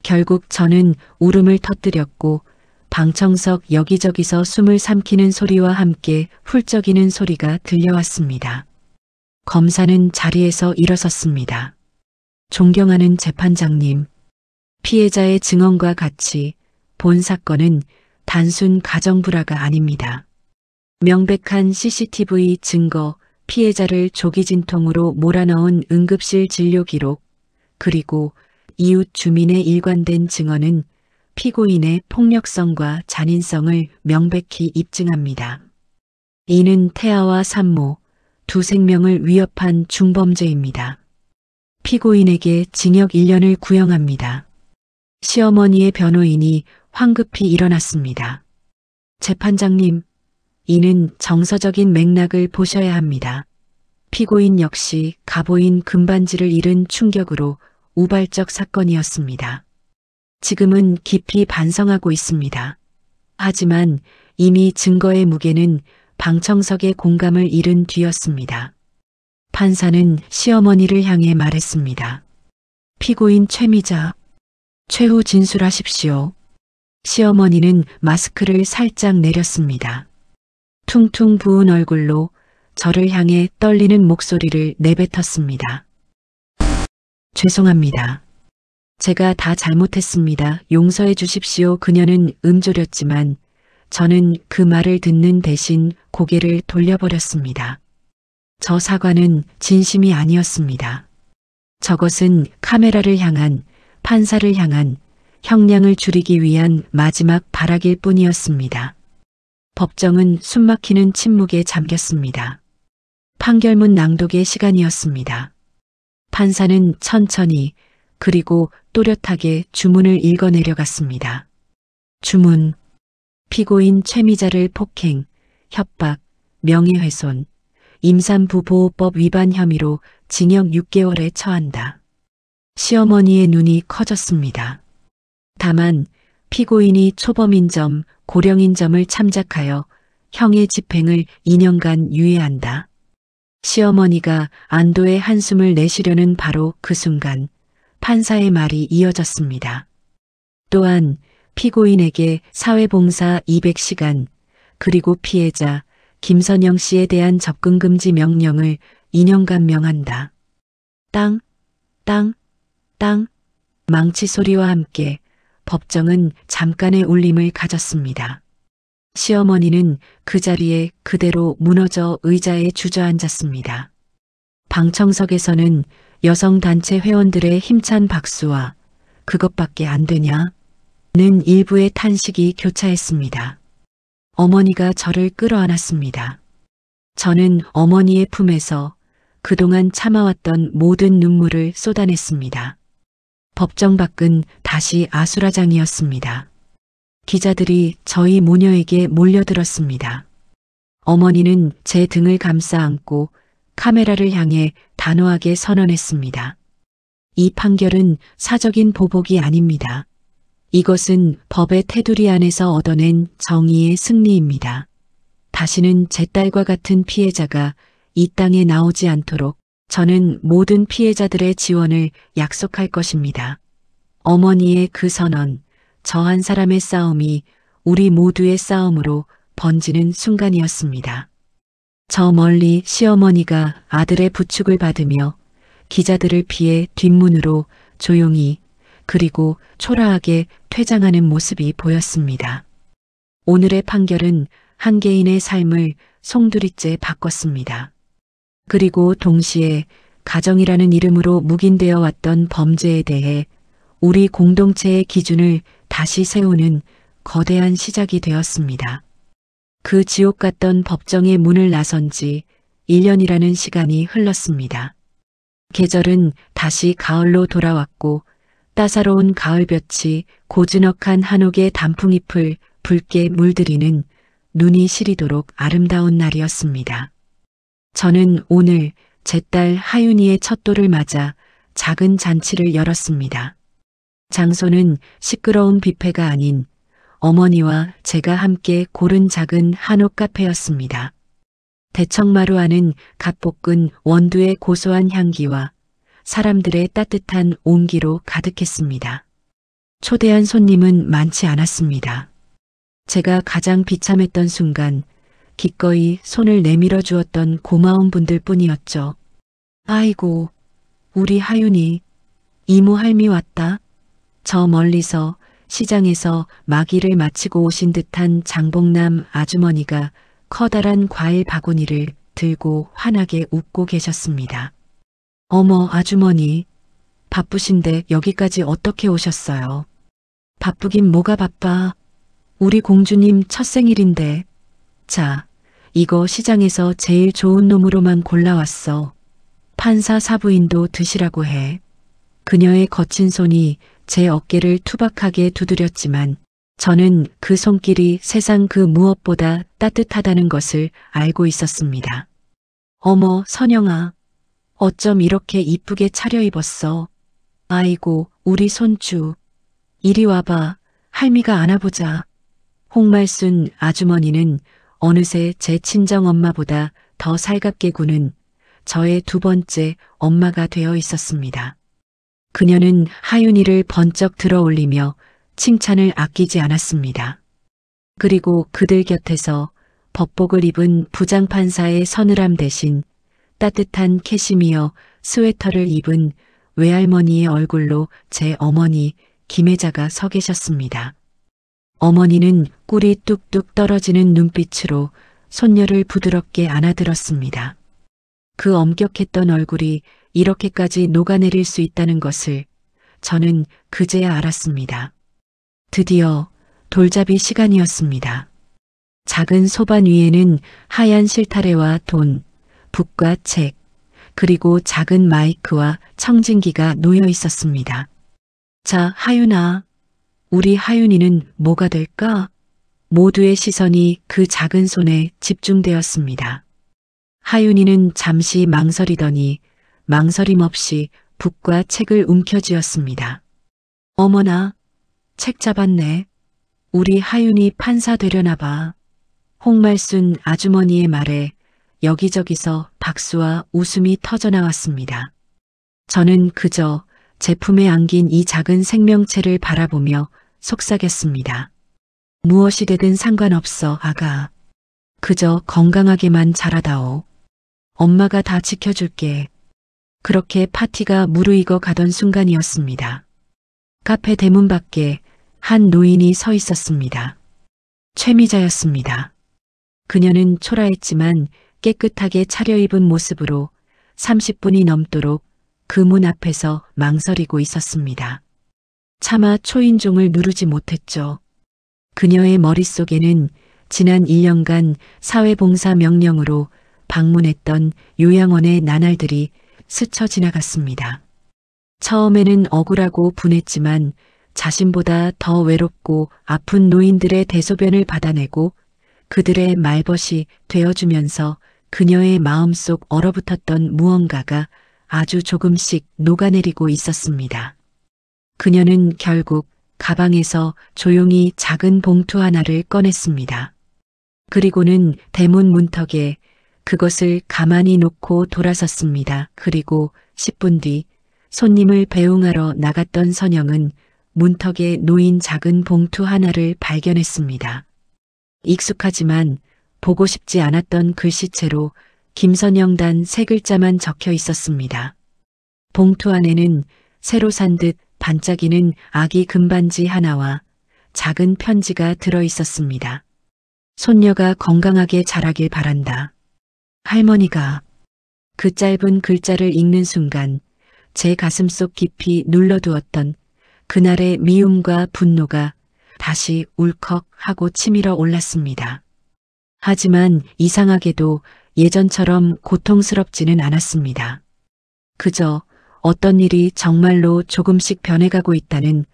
결국 저는 울음을 터뜨렸고 방청석 여기저기서 숨을 삼키는 소리와 함께 훌쩍이는 소리가 들려왔습니다. 검사는 자리에서 일어섰습니다. 존경하는 재판장님, 피해자의 증언과 같이 본 사건은 단순 가정불화가 아닙니다. 명백한 CCTV 증거, 피해자를 조기진통으로 몰아넣은 응급실 진료 기록, 그리고 이웃 주민의 일관된 증언은 피고인의 폭력성과 잔인성을 명백히 입증합니다. 이는 태아와 산모, 두 생명을 위협한 중범죄입니다. 피고인에게 징역 1년을 구형합니다. 시어머니의 변호인이 황급히 일어났습니다. 재판장님, 이는 정서적인 맥락을 보셔야 합니다. 피고인 역시 가보인 금반지를 잃은 충격으로 우발적 사건이었습니다. 지금은 깊이 반성하고 있습니다. 하지만 이미 증거의 무게는 방청석의 공감을 잃은 뒤였습니다. 판사는 시어머니를 향해 말했습니다. 피고인 최미자, 최후 진술하십시오. 시어머니는 마스크를 살짝 내렸습니다. 퉁퉁 부은 얼굴로 저를 향해 떨리는 목소리를 내뱉었습니다. 죄송합니다. 제가 다 잘못했습니다. 용서해 주십시오. 그녀는 음졸였지만 저는 그 말을 듣는 대신 고개를 돌려버렸습니다. 저 사과는 진심이 아니었습니다. 저것은 카메라를 향한, 판사를 향한, 형량을 줄이기 위한 마지막 발악일 뿐이었습니다. 법정은 숨막히는 침묵에 잠겼습니다. 판결문 낭독의 시간이었습니다. 판사는 천천히 그리고 또렷하게 주문을 읽어내려갔습니다. 주문. 피고인 최미자를 폭행, 협박, 명예훼손, 임산부보호법 위반 혐의로 징역 6개월에 처한다. 시어머니의 눈이 커졌습니다. 다만 피고인이 초범인 점, 고령인 점을 참작하여 형의 집행을 2년간 유예한다. 시어머니가 안도의 한숨을 내쉬려는 바로 그 순간 판사의 말이 이어졌습니다. 또한 피고인에게 사회봉사 200시간, 그리고 피해자 김선영 씨에 대한 접근금지 명령을 2년간 명한다. 땅, 땅, 땅, 망치 소리와 함께 법정은 잠깐의 울림을 가졌습니다. 시어머니는 그 자리에 그대로 무너져 의자에 주저앉았습니다. 방청석에서는 여성단체 회원들의 힘찬 박수와 그것밖에 안 되냐? 는 일부의 탄식이 교차했습니다. 어머니가 저를 끌어안았습니다. 저는 어머니의 품에서 그동안 참아왔던 모든 눈물을 쏟아냈습니다. 법정 밖은 다시 아수라장이었습니다. 기자들이 저희 모녀에게 몰려들었습니다. 어머니는 제 등을 감싸 안고 카메라를 향해 단호하게 선언했습니다. 이 판결은 사적인 보복이 아닙니다. 이것은 법의 테두리 안에서 얻어낸 정의의 승리입니다. 다시는 제 딸과 같은 피해자가 이 땅에 나오지 않도록 저는 모든 피해자들의 지원을 약속할 것입니다. 어머니의 그 선언, 저 한 사람의 싸움이 우리 모두의 싸움으로 번지는 순간이었습니다. 저 멀리 시어머니가 아들의 부축을 받으며 기자들을 피해 뒷문으로 조용히 그리고 초라하게 퇴장하는 모습이 보였습니다. 오늘의 판결은 한 개인의 삶을 송두리째 바꿨습니다. 그리고 동시에 가정이라는 이름으로 묵인되어 왔던 범죄에 대해 우리 공동체의 기준을 다시 세우는 거대한 시작이 되었습니다. 그 지옥 같던 법정의 문을 나선 지 1년이라는 시간이 흘렀습니다. 계절은 다시 가을로 돌아왔고 따사로운 가을볕이 고즈넉한 한옥의 단풍잎을 붉게 물들이는 눈이 시리도록 아름다운 날이었습니다. 저는 오늘 제 딸 하윤이의 첫돌을 맞아 작은 잔치를 열었습니다. 장소는 시끄러운 뷔페가 아닌 어머니와 제가 함께 고른 작은 한옥 카페였습니다. 대청마루 안은 갓 볶은 원두의 고소한 향기와 사람들의 따뜻한 온기로 가득했습니다. 초대한 손님은 많지 않았습니다. 제가 가장 비참했던 순간 기꺼이 손을 내밀어 주었던 고마운 분들 뿐이었죠. 아이고, 우리 하윤이, 이모 할미 왔다. 저 멀리서 시장에서 마기를 마치고 오신 듯한 장봉남 아주머니가 커다란 과일 바구니를 들고 환하게 웃고 계셨습니다. 어머, 아주머니, 바쁘신데 여기까지 어떻게 오셨어요? 바쁘긴 뭐가 바빠. 우리 공주님 첫 생일인데. 자, 이거 시장에서 제일 좋은 놈으로만 골라왔어. 판사 사부인도 드시라고 해. 그녀의 거친 손이 제 어깨를 투박하게 두드렸지만 저는 그 손길이 세상 그 무엇보다 따뜻하다는 것을 알고 있었습니다. 어머, 선영아. 어쩜 이렇게 이쁘게 차려입었어. 아이고, 우리 손주. 이리 와봐. 할미가 안아보자. 홍말순 아주머니는 어느새 제 친정엄마보다 더 살갑게 구는 저의 두 번째 엄마가 되어 있었습니다. 그녀는 하윤이를 번쩍 들어 올리며 칭찬을 아끼지 않았습니다. 그리고 그들 곁에서 법복을 입은 부장판사의 서늘함 대신 따뜻한 캐시미어 스웨터를 입은 외할머니의 얼굴로 제 어머니 김혜자가 서 계셨습니다. 어머니는 꿀이 뚝뚝 떨어지는 눈빛으로 손녀를 부드럽게 안아들었습니다. 그 엄격했던 얼굴이 이렇게까지 녹아내릴 수 있다는 것을 저는 그제야 알았습니다. 드디어 돌잡이 시간이었습니다. 작은 소반 위에는 하얀 실타래와 돈, 북과 책, 그리고 작은 마이크와 청진기가 놓여 있었습니다. 자, 하윤아. 우리 하윤이는 뭐가 될까? 모두의 시선이 그 작은 손에 집중되었습니다. 하윤이는 잠시 망설이더니 망설임 없이 북과 책을 움켜쥐었습니다. 어머나, 책 잡았네. 우리 하윤이 판사 되려나 봐. 홍말순 아주머니의 말에 여기저기서 박수와 웃음이 터져나왔습니다. 저는 그저 제품에 안긴 이 작은 생명체를 바라보며 속삭였습니다. 무엇이 되든 상관없어, 아가. 그저 건강하게만 자라다오. 엄마가 다 지켜줄게. 그렇게 파티가 무르익어 가던 순간이었습니다. 카페 대문 밖에 한 노인이 서 있었습니다. 최미자였습니다. 그녀는 초라했지만 깨끗하게 차려입은 모습으로 30분이 넘도록 그 문 앞에서 망설이고 있었습니다. 차마 초인종을 누르지 못했죠. 그녀의 머릿속에는 지난 1년간 사회봉사 명령으로 방문했던 요양원의 나날들이 스쳐 지나갔습니다. 처음에는 억울하고 분했지만 자신보다 더 외롭고 아픈 노인들의 대소변을 받아내고 그들의 말벗이 되어주면서 그녀의 마음속 얼어붙었던 무언가가 아주 조금씩 녹아내리고 있었습니다. 그녀는 결국 가방에서 조용히 작은 봉투 하나를 꺼냈습니다. 그리고는 대문 문턱에 그것을 가만히 놓고 돌아섰습니다. 그리고 10분 뒤 손님을 배웅하러 나갔던 선영은 문턱에 놓인 작은 봉투 하나를 발견했습니다. 익숙하지만 보고 싶지 않았던 글씨체로 김선영단 세 글자만 적혀 있었습니다. 봉투 안에는 새로 산 듯 반짝이는 아기 금반지 하나와 작은 편지가 들어 있었습니다. 손녀가 건강하게 자라길 바란다. 할머니가. 그 짧은 글자를 읽는 순간 제 가슴속 깊이 눌러두었던 그날의 미움과 분노가 다시 울컥하고 치밀어 올랐습니다. 하지만 이상하게도 예전처럼 고통스럽지는 않았습니다. 그저 어떤 일이 정말로 조금씩 변해가고 있다는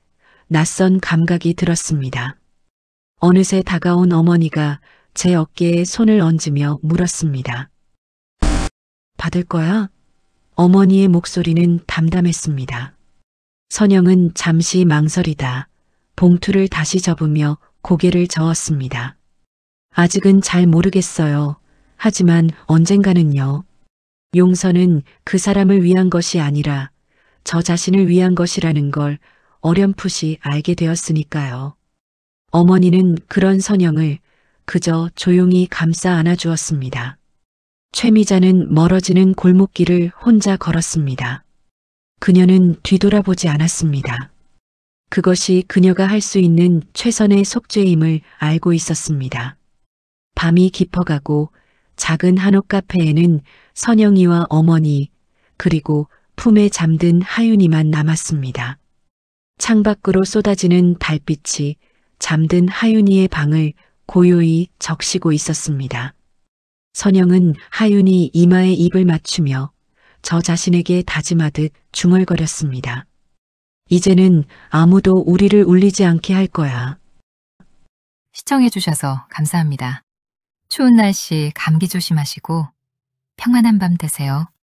낯선 감각이 들었습니다. 어느새 다가온 어머니가 제 어깨에 손을 얹으며 물었습니다. 받을 거야? 어머니의 목소리는 담담했습니다. 선영은 잠시 망설이다 봉투를 다시 접으며 고개를 저었습니다. 아직은 잘 모르겠어요. 하지만 언젠가는요. 용서는 그 사람을 위한 것이 아니라 저 자신을 위한 것이라는 걸 어렴풋이 알게 되었으니까요. 어머니는 그런 선영을 그저 조용히 감싸 안아주었습니다. 최미자는 멀어지는 골목길을 혼자 걸었습니다. 그녀는 뒤돌아보지 않았습니다. 그것이 그녀가 할 수 있는 최선의 속죄임을 알고 있었습니다. 밤이 깊어가고 작은 한옥 카페에는 선영이와 어머니, 그리고 품에 잠든 하윤이만 남았습니다. 창밖으로 쏟아지는 달빛이 잠든 하윤이의 방을 고요히 적시고 있었습니다. 선영은 하윤이 이마에 입을 맞추며 저 자신에게 다짐하듯 중얼거렸습니다. 이제는 아무도 우리를 울리지 않게 할 거야. 시청해주셔서 감사합니다. 추운 날씨 감기 조심하시고 평안한 밤 되세요.